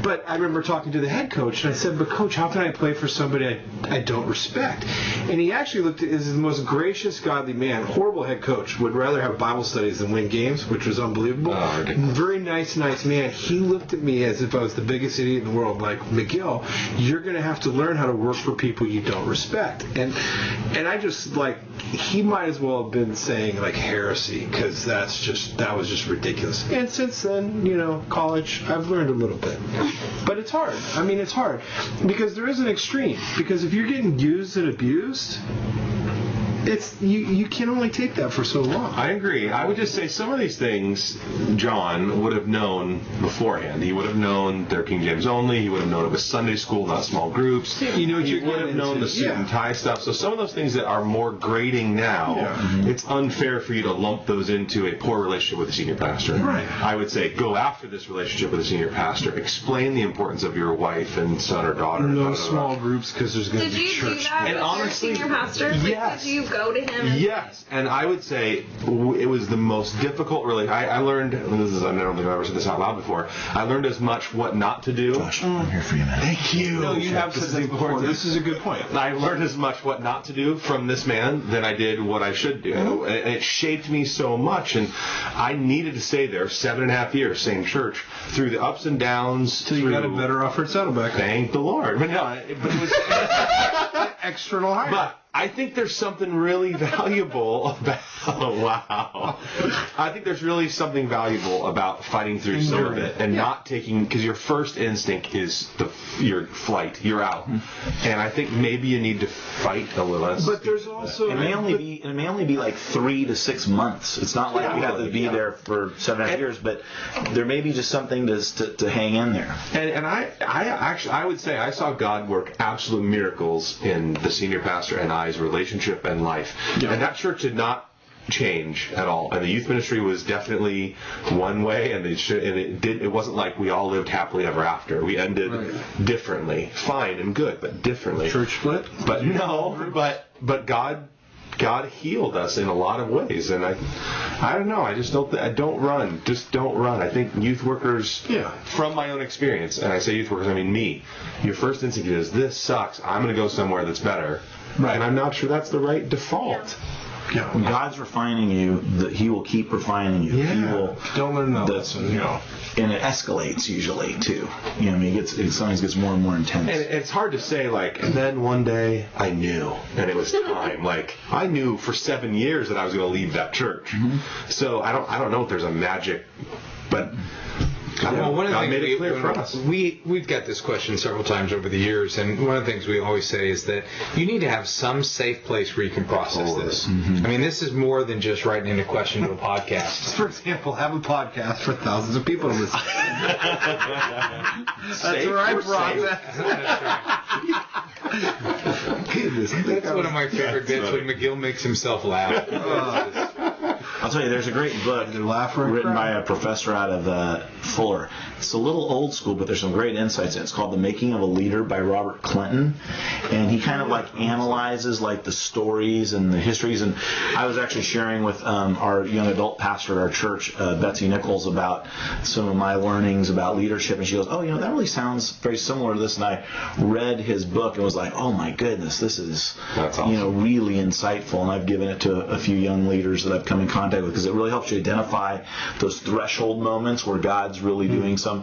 But I remember talking to the head coach, and I said, "But coach, how can I play for somebody I don't respect?" And he actually looked at as the most gracious, godly man. Horrible head coach, would rather have Bible studies than win games, which was unbelievable. Very nice man. He looked at me as if I was the biggest idiot in the world. Like, McGill, you're going to have to learn how to work for people you don't respect. And I just like, he might as well have been saying like heresy, because that was just ridiculous. And since then, college, I've learned a little bit. But it's hard. I mean, it's hard because there is an extreme. Because if you're getting used and abused, it's you can only take that for so long. I agree. I would just say some of these things John would have known beforehand. He would have known they're King James only. He would have known it was Sunday school, not small groups. He would have known the suit and tie stuff. So some of those things that are more grating now, it's unfair for you to lump those into a poor relationship with the senior pastor. Right. I would say go after this relationship with the senior pastor. Explain the importance of your wife and son or daughter. No small groups, because there's going to be church. Did you do that and with honestly, your senior pastor? Yes. Did you go to him? Yes, and I would say it was the most difficult. Really, I learned. I don't think I've ever said this out loud before. I learned as much what not to do. Gosh, I'm here for you, man. Thank you. No, you have said this before. This is a good point. I learned as much what not to do from this man than I did what I should do. And it shaped me so much, and I needed to stay there 7.5 years, same church, through the ups and downs. Till you got a better offer at Saddleback. Thank the Lord. But no, but it was external hire. But I think there's something really valuable about. Wow. I think there's really something valuable about fighting through some of it and not taking, because your first instinct is your flight. You're out, and I think maybe you need to fight a little. But there's also it may only be like 3 to 6 months. It's not like you have to be there for 7.5 years, but there may be just something to hang in there. And I would say I saw God work absolute miracles in the senior pastor and I's relationship and life, and that church did not change at all. And the youth ministry was definitely one way, and it wasn't like we all lived happily ever after. We ended differently, fine and good, but differently. Church split? But no, but God healed us in a lot of ways, and I don't know. I just don't run. Just don't run. I think youth workers, from my own experience, and I say youth workers, I mean me. Your first instinct is, this sucks. I'm going to go somewhere that's better, and I'm not sure that's the right default. Yeah. When God's refining you, He will keep refining you. Yeah. He will. Don't learn that lesson. And it escalates usually too. I mean, it sometimes gets more and more intense. And it's hard to say, like, and then one day I knew, and it was time. Like, I knew for 7 years that I was going to leave that church. So I don't know if there's a magic, but. One of the God made it clear for us. We've got this question several times over the years, and one of the things we always say is that you need to have some safe place where you can process this. I mean, this is more than just writing in a question to a podcast. For example, have a podcast for thousands of people to listen. That's where I process. Goodness, that's one of my favorite bits when McGill makes himself laugh. I'll tell you, there's a great book written by a professor out of Fuller. It's a little old school, but there's some great insights in it. It's called The Making of a Leader by Robert Clinton, and he kind of like analyzes like the stories and the histories. And I was actually sharing with our young adult pastor at our church, Betsy Nichols, about some of my learnings about leadership, and she goes, "Oh, that really sounds very similar to this." And I read his book and was like, "Oh my goodness, this is really insightful." And I've given it to a few young leaders that I've come in contact with, because it really helps you identify those threshold moments where God's really doing something.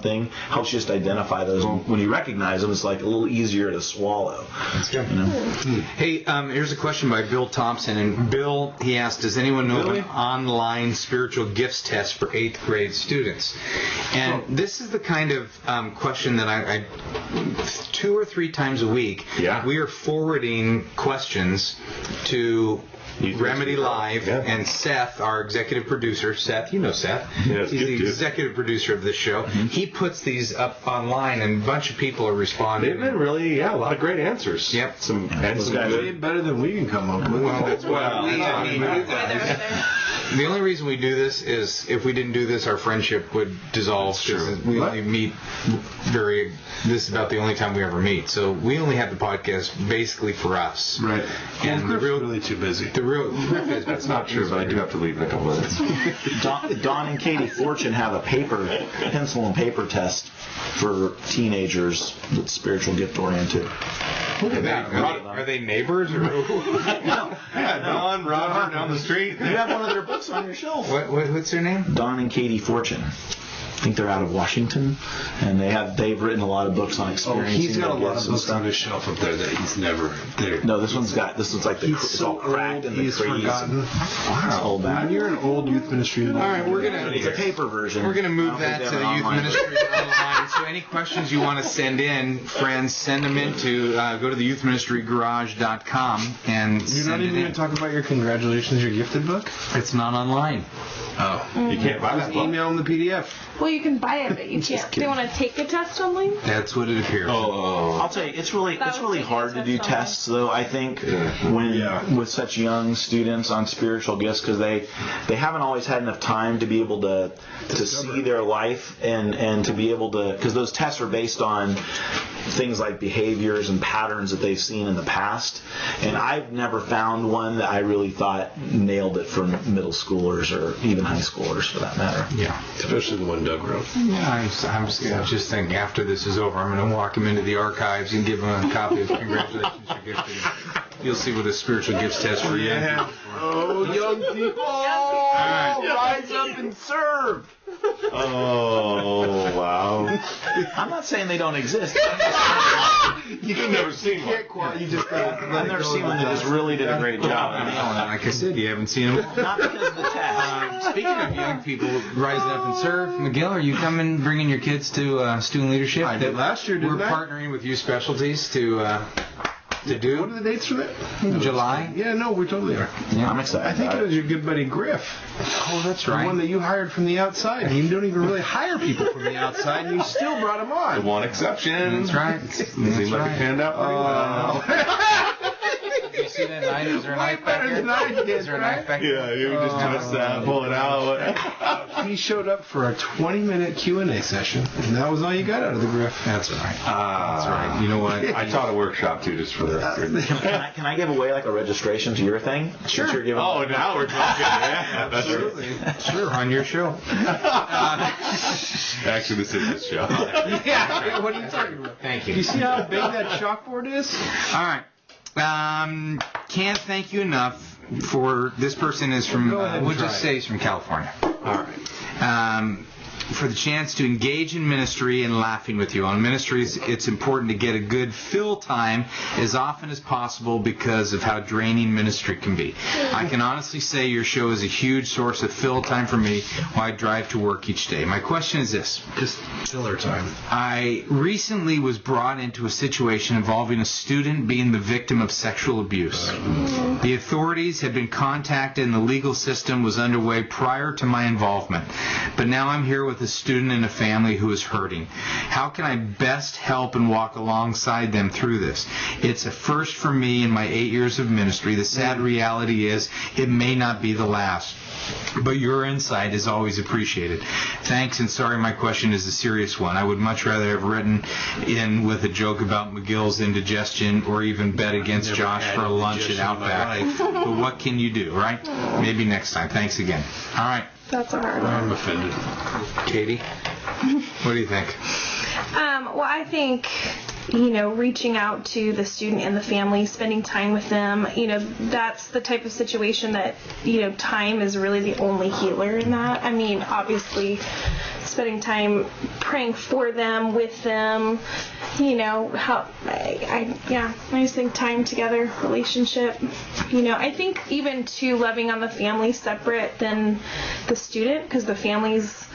Helps you just identify those. When you recognize them, it's like a little easier to swallow. That's good. Hey, here's a question by Bill Thompson. And Bill, he asked, does anyone know of an online spiritual gifts test for 8th grade students? And this is the kind of question that I 2 or 3 times a week, we are forwarding questions to Remedy Live, and Seth, our executive producer. Seth, you know Seth. Yeah, he's the executive producer of this show. He puts these up online, and a bunch of people are responding. They've been really, a lot of great answers. Yep. Some good. Better than we can come up with. Well, that's the only reason we do this is if we didn't do this, our friendship would dissolve. We only meet this is about the only time we ever meet. So we only have the podcast basically for us. Right. And Griff's really too busy. That's not true, but I do have to leave in a couple minutes. Don and Katie Fortune have a pencil and paper test for teenagers that's spiritual gift oriented. Are they neighbors? Or Don, Roger, down the street. You have one of their books on your shelf. What's their name? Don and Katie Fortune. I think they're out of Washington, and they've written a lot of books on experiencing. He's got a lot of books stuff on his shelf up there that he's never there. No, this one's like it's all cracked and he's forgotten. Wow, when you're an old youth ministry. All right, it's a paper version. We're gonna move that to the youth ministry online. So any questions you want to send in, friends, send them in to go to the youthministrygarage.com and you're not even going to talk about your congratulations, your gifted book. It's not online. Oh, you can't buy that book. Email them the PDF. Well, you can buy it, but you can't. Do you want to take a test online? That's what it appears. I'll tell you, it's really hard to do tests, though. I think with such young students on spiritual gifts, because they haven't always had enough time to be able to see their life and to be able to, because those tests are based on things like behaviors and patterns that they've seen in the past. And I've never found one that I really thought nailed it for middle schoolers or even high schoolers, for that matter. Yeah, especially the one Doug wrote. Yeah, I'm just thinking after this is over, I'm going to walk him into the archives and give him a copy of Congratulations, Your Gifted. You'll see what a spiritual gifts test for young people. Oh, young people! Rise up and serve! Oh, wow. I'm not saying they don't exist. You've never seen one. I've never seen one that just really did a great job. Like I said, you haven't seen them. Not because of the test. Speaking of young people rising up and serve, Miguel, are you bringing your kids to student leadership? I did last year, didn't I? We're partnering with Youth Specialties to do. What are the dates for that? July? Yeah, no, we totally are. Yeah. I'm excited. I think it was your good buddy Griff. Oh, that's right. The one that you hired from the outside. You don't even really hire people from the outside, and you still brought them on. The one exception. That's right. Seems like it panned out pretty well. You see that knife? Is there a knife back here? Is there a knife back here? Yeah, you just twist that, pull it out. He showed up for a 20-minute Q&A session, and that was all you got out of the Griff. That's right. That's right. You know what? I taught a workshop, too, just for the record. Can I give away like a registration to your thing? Sure. Oh, now we're talking. Yeah, absolutely. Sure, on your show. Actually, this is his show. Yeah, what are you talking about? Thank you. You see how big that chalkboard is? All right. Can't thank you enough for this person is from we'll just say he's from California. All right. For the chance to engage in ministry and laughing with you. On ministries, it's important to get a good fill time as often as possible because of how draining ministry can be. I can honestly say your show is a huge source of fill time for me while I drive to work each day. My question is this. Just filler time. I recently was brought into a situation involving a student being the victim of sexual abuse. The authorities had been contacted and the legal system was underway prior to my involvement. But now I'm here with with a student and a family who is hurting? How can I best help and walk alongside them through this? It's a first for me in my 8 years of ministry. The sad reality is it may not be the last. But your insight is always appreciated. Thanks, and sorry my question is a serious one. I would much rather have written in with a joke about McGill's indigestion or even bet against Josh for a lunch at Outback. But what can you do, right? Maybe next time. Thanks again. All right. That's a hard one. I'm offended. Katie, what do you think? Well, I think, reaching out to the student and the family, spending time with them, that's the type of situation that, time is really the only healer in that. I mean, obviously, spending time praying for them, with them, I just think time together, relationship, I think even too loving on the family separate than the student, because the family's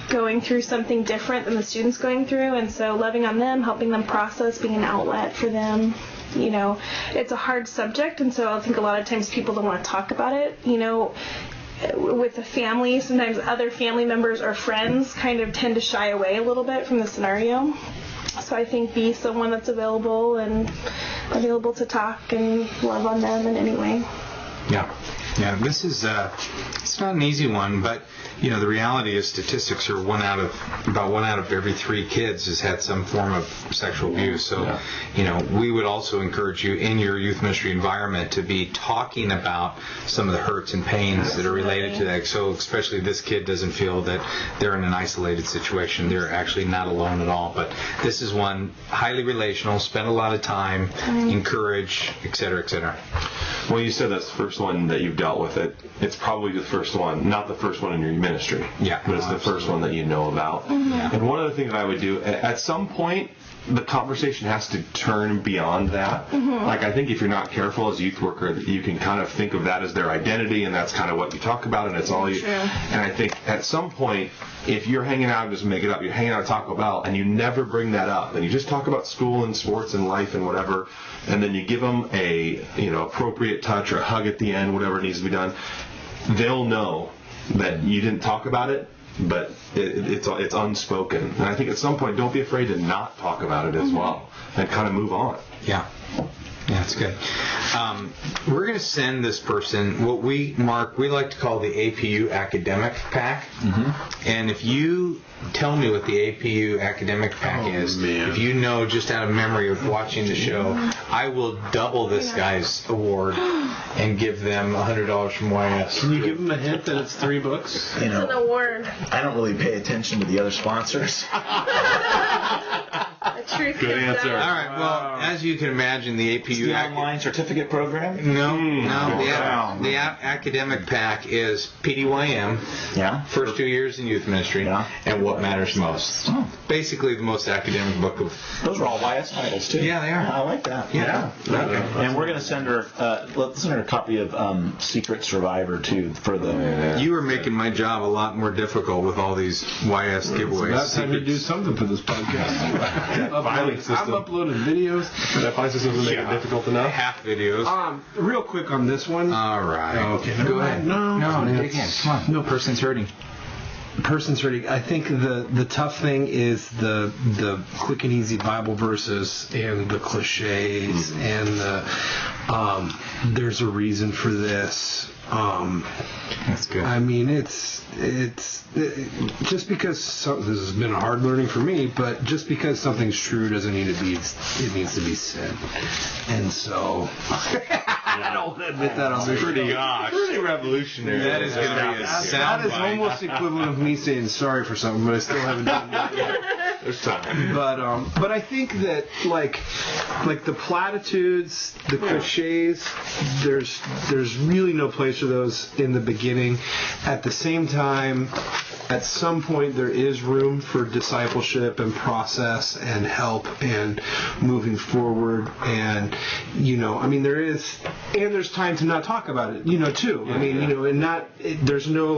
going through something different than the student's going through, and so loving on them, helping them process, being an outlet for them. It's a hard subject, and so I think a lot of times people don't want to talk about it. With the family, sometimes other family members or friends kind of tend to shy away a little bit from the scenario. So I think be someone that's available to talk and love on them in any way. Yeah, this is it's not an easy one, but the reality is statistics are about one out of every 3 kids has had some form of sexual abuse. So, we would also encourage you in your youth ministry environment to be talking about some of the hurts and pains that are related to that. So, especially this kid doesn't feel that they're in an isolated situation. They're actually not alone at all. But this is one highly relational, spend a lot of time, encourage, et cetera, et cetera. Well, you said that's the first one that you've dealt with it. It's probably the first one, not the first one in your ministry. Yeah. But it's the first one that you know about. Mm-hmm. And one of the things that I would do, at some point, the conversation has to turn beyond that. Mm-hmm. Like, I think if you're not careful as a youth worker, you can kind of think of that as their identity, and that's kind of what you talk about, and it's all you. True. And I think at some point, if you're hanging out, just make it up, you're hanging out at Taco Bell, and you never bring that up, and you just talk about school and sports and life and whatever, and then you give them a appropriate touch or a hug at the end, whatever needs to be done, they'll know that you didn't talk about it, but it's unspoken. And I think at some point, don't be afraid to not talk about it as well, and kind of move on. Yeah, that's good. We're going to send this person what we like to call the APU Academic Pack. Mm-hmm. And if you tell me what the APU Academic Pack is, if you know just out of memory of watching the show, I will double this guy's award and give them $100 from YS. Can you give them a hint that it's 3 books? It's an award. I don't really pay attention to the other sponsors. Good answer. All right. Well, as you can imagine, the APU the online certificate program. No. The Academic Pack is PDYM. Yeah. First 2 years in youth ministry. Yeah. And what matters most. Oh. Basically, the most academic book of. Those are all YS titles too. Yeah, they are. I like that. Yeah. And we're going to send her. Let's send her a copy of Secret Survivor too for the. You were making my job a lot more difficult with all these YS giveaways. It's about time to do something for this podcast. I've uploaded videos. That filing system doesn't make it difficult enough. Half videos. Real quick on this one. All right. Okay. Go ahead. No, dig in. Come on. No, person's hurting. I think the tough thing is the quick and easy Bible verses and the cliches and the there's a reason for this. That's good. I mean, it's just because this has been a hard learning for me, but just because something's true doesn't need to be. It needs to be said, and so I don't admit that on the pretty revolutionary. That is going to be a sound That is bite. almost equivalent of me saying sorry for something, but I still haven't done that yet. There's time. But I think that like the platitudes, the cliches, there's really no place for those in the beginning. At the same time, at some point there is room for discipleship and process and help and moving forward, and there's time to not talk about it, too. I mean, and there's no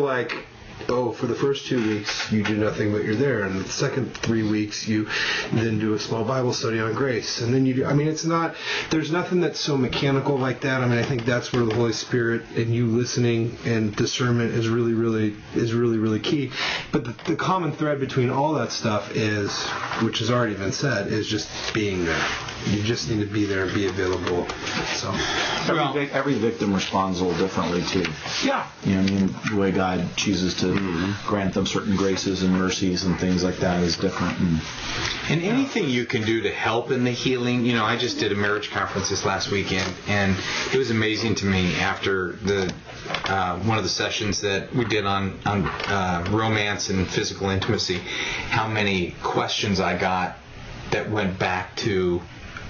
for the first 2 weeks you do nothing but you're there, and the second 3 weeks you then do a small Bible study on grace, and then you do. I mean, there's nothing that's so mechanical like that. I mean, I think that's where the Holy Spirit and you listening and discernment is really key. But the common thread between all that stuff is, which has already been said, is just being there. You just need to be there and be available. So every victim responds a little differently too. yeah, You know, I mean, the way God chooses to grant them certain graces and mercies and things like that is different. And anything you can do to help in the healing, I just did a marriage conference this last weekend, and it was amazing to me after the one of the sessions that we did on romance and physical intimacy, how many questions I got that went back to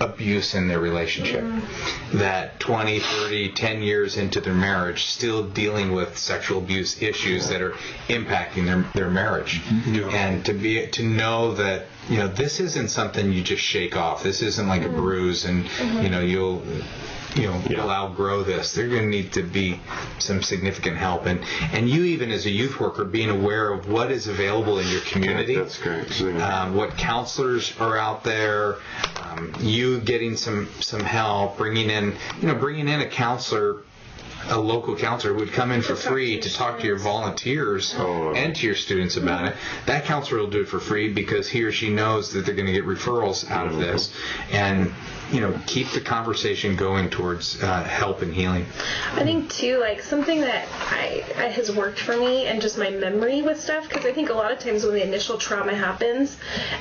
abuse in their relationship, that 20, 30, 10 years into their marriage still dealing with sexual abuse issues that are impacting their marriage. And to know that this isn't something you just shake off. This isn't like a bruise and you'll outgrow this. There's going to need to be some significant help, and you, even as a youth worker, being aware of what is available in your community. That's great. What counselors are out there, you getting some help, bringing in a counselor, a local counselor who would come in for free to talk to your volunteers and to your students about it. That counselor will do it for free because he or she knows that they're going to get referrals out of this, and keep the conversation going towards help and healing. I think too, like something that has worked for me, and just my memory with stuff, because I think a lot of times when the initial trauma happens,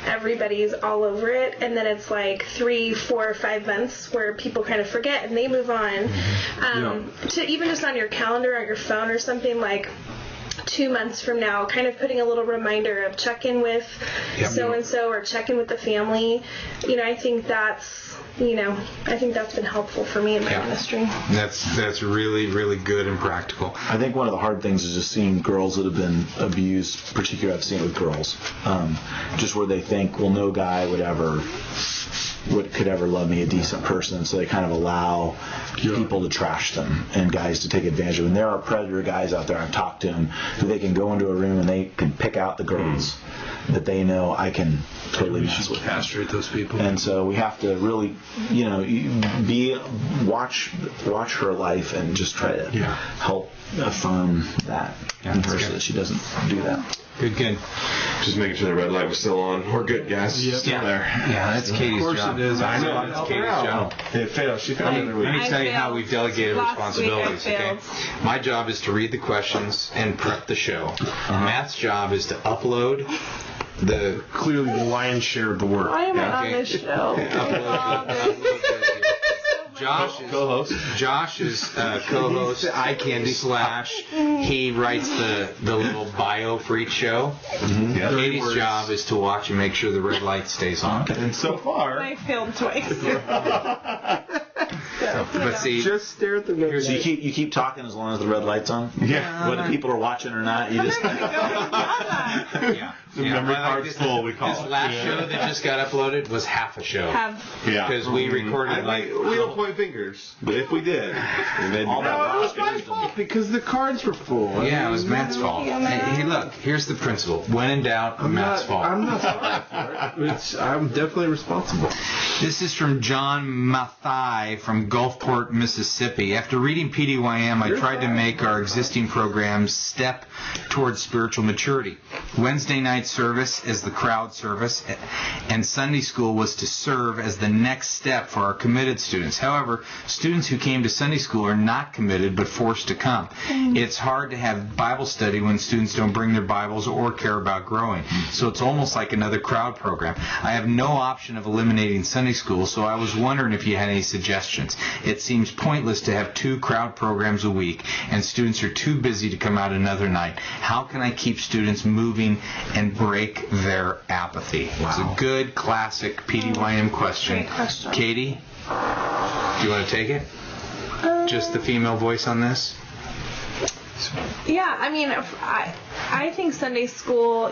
everybody's all over it, and then it's like 3, 4, 5 months where people kind of forget and they move on. To even just on your calendar or your phone or something, like 2 months from now, kind of putting a little reminder of check in with so and so, or check in with the family. I think that's been helpful for me in my ministry. That's really, really good and practical. I think one of the hard things is just seeing girls that have been abused, particularly I've seen it with girls, just where they think, well, no guy could ever love me, a decent person, so they kind of allow people to trash them and guys to take advantage of them. And there are predator guys out there, I've talked to them, who they can go into a room and they can pick out the girls that they know I can totally mess with. Castrate those people. And so we have to really, watch her life and just try to help affirm that in her so that she doesn't do that. Good. Just making sure the red light was still on. We're good, guys. Yep. Still there. Yeah, that's Katie's job. Of course it is. I know, that's Katie's job. It failed. She failed every week. Let me tell you how we've delegated Last week I responsibilities, okay? failed. My job is to read the questions and prep the show. Matt's job is to upload the... Clearly the lion's share of the work. Why am I on okay. this show? Josh is co-host. Eye candy / he writes the little bio for each show. Katie's job is to watch and make sure the red light stays on. And so far, I failed twice. But see, Just stare at the red So you keep talking as long as the red light's on? Yeah. Whether people are watching or not, you just... the memory card's full, we call this it. last show that just got uploaded was half a show. Because we recorded we don't point fingers, but if we did, All that It was my fault because the cards were full. Yeah, it was Matt's fault. Hey, look, here's the principle. When in doubt, Matt's fault. I'm not sorry for it. I'm definitely responsible. This is from John Mathai from Gulfport, Mississippi. After reading PDYM, I tried to make our existing programs step towards spiritual maturity. Wednesday night service as the crowd service, and Sunday school was to serve as the next step for our committed students. However, students who came to Sunday school are not committed but forced to come. It's hard to have Bible study when students don't bring their Bibles or care about growing. So it's almost like another crowd program. I have no option of eliminating Sunday school, so I was wondering if you had any suggestions. It seems pointless to have 2 crowd programs a week, and students are too busy to come out another night. How can I keep students moving and break their apathy? It's a good, classic PDYM question. Great question. Katie, do you want to take it? Just the female voice on this? Yeah, I mean, I think Sunday school,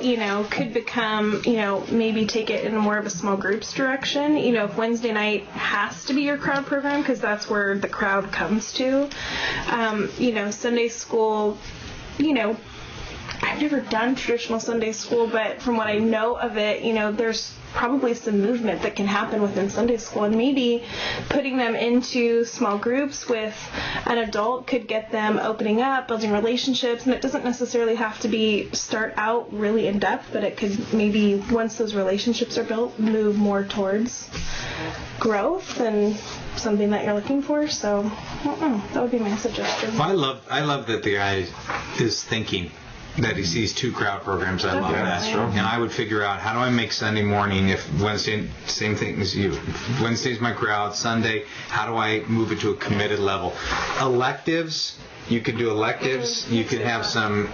could become, maybe take it in more of a small groups direction. If Wednesday night has to be your crowd program, because that's where the crowd comes to, Sunday school, I'm I've never done traditional Sunday school, but from what I know of it, there's probably some movement that can happen within Sunday school, and maybe putting them into small groups with an adult could get them opening up, building relationships, and it doesn't necessarily have to start out really in depth, but it could maybe, once those relationships are built, move more towards growth and something that you're looking for. So that would be my suggestion. I love that the guy is thinking that he sees 2 crowd programs. I love that. And I would figure out, how do I make Sunday morning, if Wednesday, same thing as you, Wednesday's my crowd, Sunday, how do I move it to a committed level? Electives, you could do electives. You could have some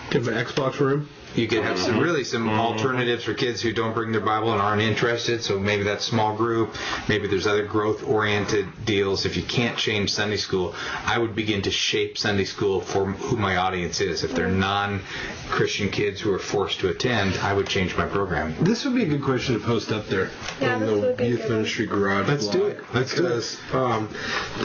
Give an Xbox room. You could have some alternatives for kids who don't bring their Bible and aren't interested. So maybe that's small group. Maybe there's other growth-oriented deals. If you can't change Sunday school, I would begin to shape Sunday school for who my audience is. If they're non-Christian kids who are forced to attend, I would change my program. This would be a good question to post up there Yeah, on this would the be Youth good. Ministry Garage Let's blog. do it. Let's do it. Because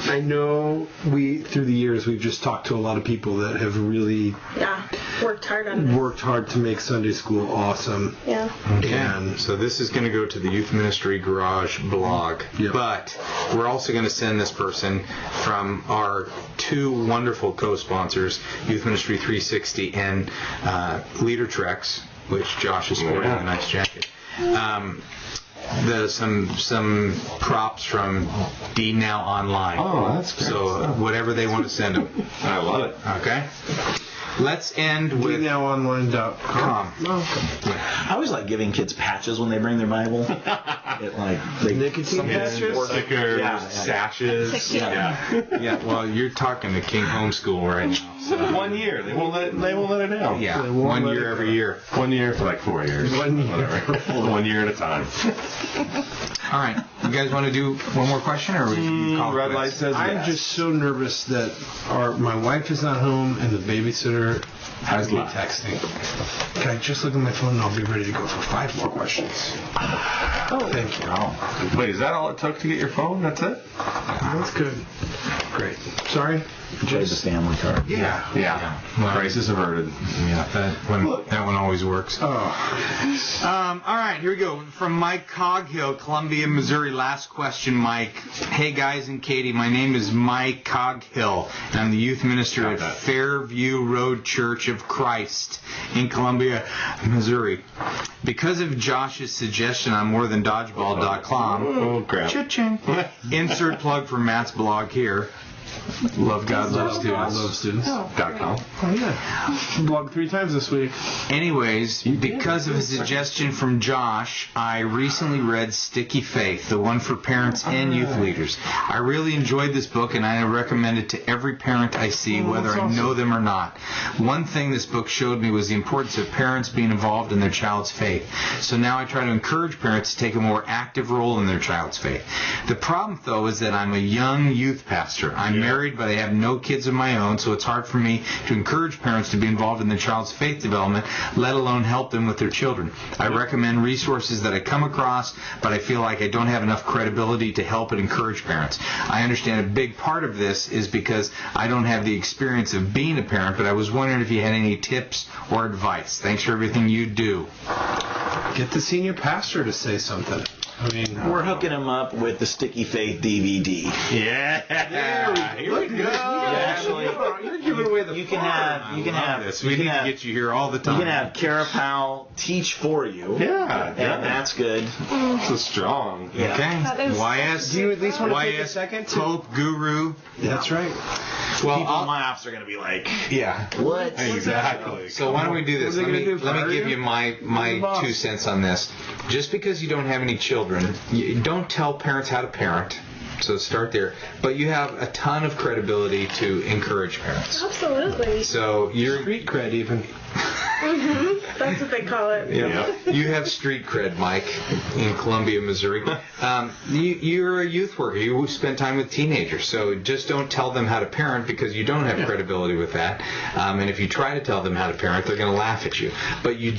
I know through the years, we've just talked to a lot of people that have really Yeah, worked hard on it. worked hard to make Sunday school awesome. Yeah. And So this is going to go to the Youth Ministry Garage blog. Yep. But we're also going to send this person from our 2 wonderful co-sponsors, Youth Ministry 360 and Leader Treks, which Josh is sporting a nice jacket. Some props from D Now Online. Oh, that's great. So whatever they want to send them. I love it. Okay? Let's end with DNowOnline.com. I always like giving kids patches when they bring their Bible. Nicotine patches? Stickers, Yeah. sashes. Yeah, well, you're talking to King Homeschool right now. So. 1 year. They won't let it down. Yeah, They won't 1 let year it every year. 1 year for like 4 years. 1 year. Whatever. 1 year at a time. All right, you guys want to do one more question, or we call it Red light quits? says I'm yes. just so nervous that my wife is not home and the babysitter has me left. texting. Can I just look at my phone and I'll be ready to go for 5 more questions? Oh. Thank you. Wait, is that all it took to get your phone? That's it? That's good. Great. Sorry? Play the family card. Yeah. Well, Crisis averted. Yeah, that one always works. Oh. All right, here we go. From Mike Coghill, Columbia, Missouri. Last question, Mike. Hey, guys and Katie, my name is Mike Coghill, and I'm the youth minister at Fairview Road Church of Christ in Columbia, Missouri. Because of Josh's suggestion on morethandodgeball.com, Oh, crap. cha-ching, insert plug for Matt's blog here. Love God, love I students. love students. .com. Oh, yeah. Blog 3 times this week. Anyways, because of a suggestion from Josh, I recently read Sticky Faith, the one for parents and youth leaders. I really enjoyed this book, and I recommend it to every parent I see, whether I know them or not. One thing this book showed me was the importance of parents being involved in their child's faith. So now I try to encourage parents to take a more active role in their child's faith. The problem, though, is that I'm a young youth pastor. I'm married, but I have no kids of my own, so it's hard for me to encourage parents to be involved in their child's faith development, let alone help them with their children. I recommend resources that I come across, but I feel like I don't have enough credibility to help and encourage parents. I understand a big part of this is because I don't have the experience of being a parent, but I was wondering if you had any tips or advice. Thanks for everything you do. Get the senior pastor to say something. I mean, We're hooking them up with the Sticky Faith DVD. Yeah. Here we go. Actually, you're giving away the you can have this. We need to get you here all the You time. can have Kara Powell teach for you. Yeah. And that's good. So strong. Yeah. That Okay. is- YS. Do you at least want to take a YS second to... Pope Guru. That's right. Well, People in my office are going to be like, yeah. what? Exactly. So why don't we do this? What are Let they gonna me do, let me fire give you? you my boss. 2 cents on this. Just because you don't have any children, you don't tell parents how to parent. So start there. But you have a ton of credibility to encourage parents. Absolutely. So you're Street cred, even. That's what they call it. you have street cred, Mike, in Columbia, Missouri. You're a youth worker. You spend time with teenagers. So just don't tell them how to parent because you don't have credibility with that. And if you try to tell them how to parent, they're going to laugh at you. But you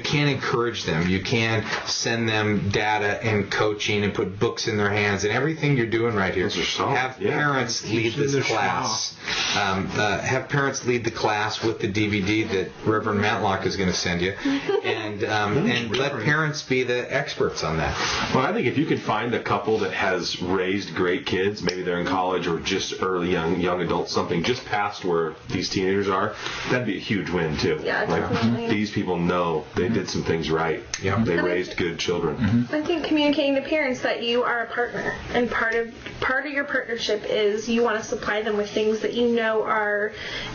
can encourage them. You can send them data and coaching and put books in their hands and everything you're doing right here. Have parents lead this class. Have parents lead the class with the DVD that Reverend Matt Matlock is going to send you, and let parents be the experts on that. Well, I think if you can find a couple that has raised great kids, maybe they're in college or just early young adults, something just past where these teenagers are, that'd be a huge win too. Yeah, like definitely. these people know they did some things right. Yeah. They raised good children. I think communicating to parents that you are a partner, and part of your partnership is you want to supply them with things that you know are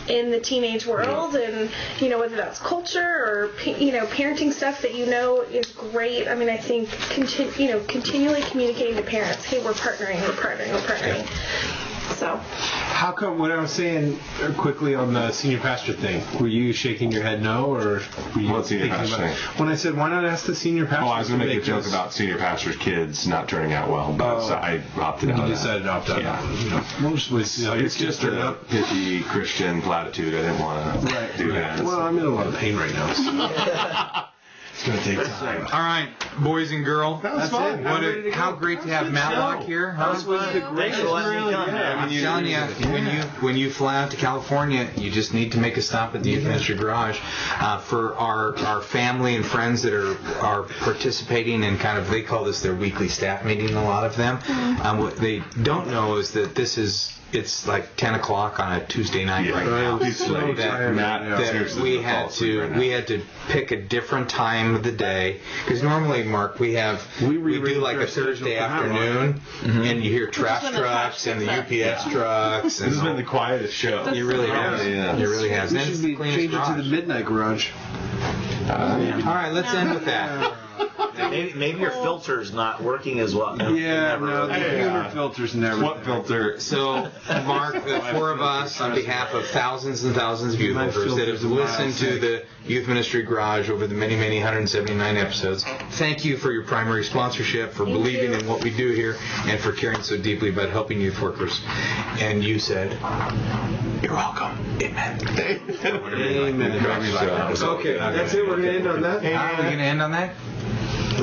in the teenage world, and whether that's culture or parenting stuff that is great. I mean, I think continually communicating to parents, hey, we're partnering. So, how come, what I was saying quickly on the senior pastor thing, were you shaking your head no, or were you What senior thinking pastor about it? thing? When I said, why not ask the senior pastor? Oh, I was going to make a joke this? about senior pastors' kids not turning out well, but so I opted out. You of that. decided to opt out. Yeah. It's just a hippie Christian platitude. I didn't want to do that. Well, I'm in a lot of pain right now. So. It's going to take time. All right, boys and girl. That's fun. How great to have Matlock here. Huh? Thanks for letting me come. I'm telling you, when you fly out to California, you just need to make a stop at the Youth Ministry Garage. For our family and friends that are participating in they call this their weekly staff meeting, a lot of them. What they don't know is that it's like 10 o'clock on a Tuesday night right now. That we had to pick a different time of the day, because normally, Mark, we do like a Thursday afternoon, and you hear trash trucks and the UPS trucks. This has been the quietest show. You really have. You really have. We should be changing to the midnight garage. All right, let's end with that. Maybe your filter's not working as well. The humor filter's never. What filter? So, Mark, the four of us, on behalf of thousands and thousands of you members that have listened to the Youth Ministry Garage over the many, many 179 episodes, thank you for your primary sponsorship, for believing in what we do here, and for caring so deeply about helping youth workers. And you said, you're welcome. Amen. Amen. Okay, that's it. We're going to end on that. Are we going to end on that?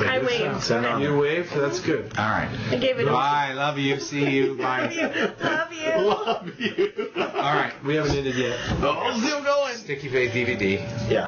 I waved. You waved? That's good. All right. I gave it. Bye. Love you. See you. Bye. Love you. All right. We haven't ended yet. Oh, still going. Sticky Faith DVD. Yeah.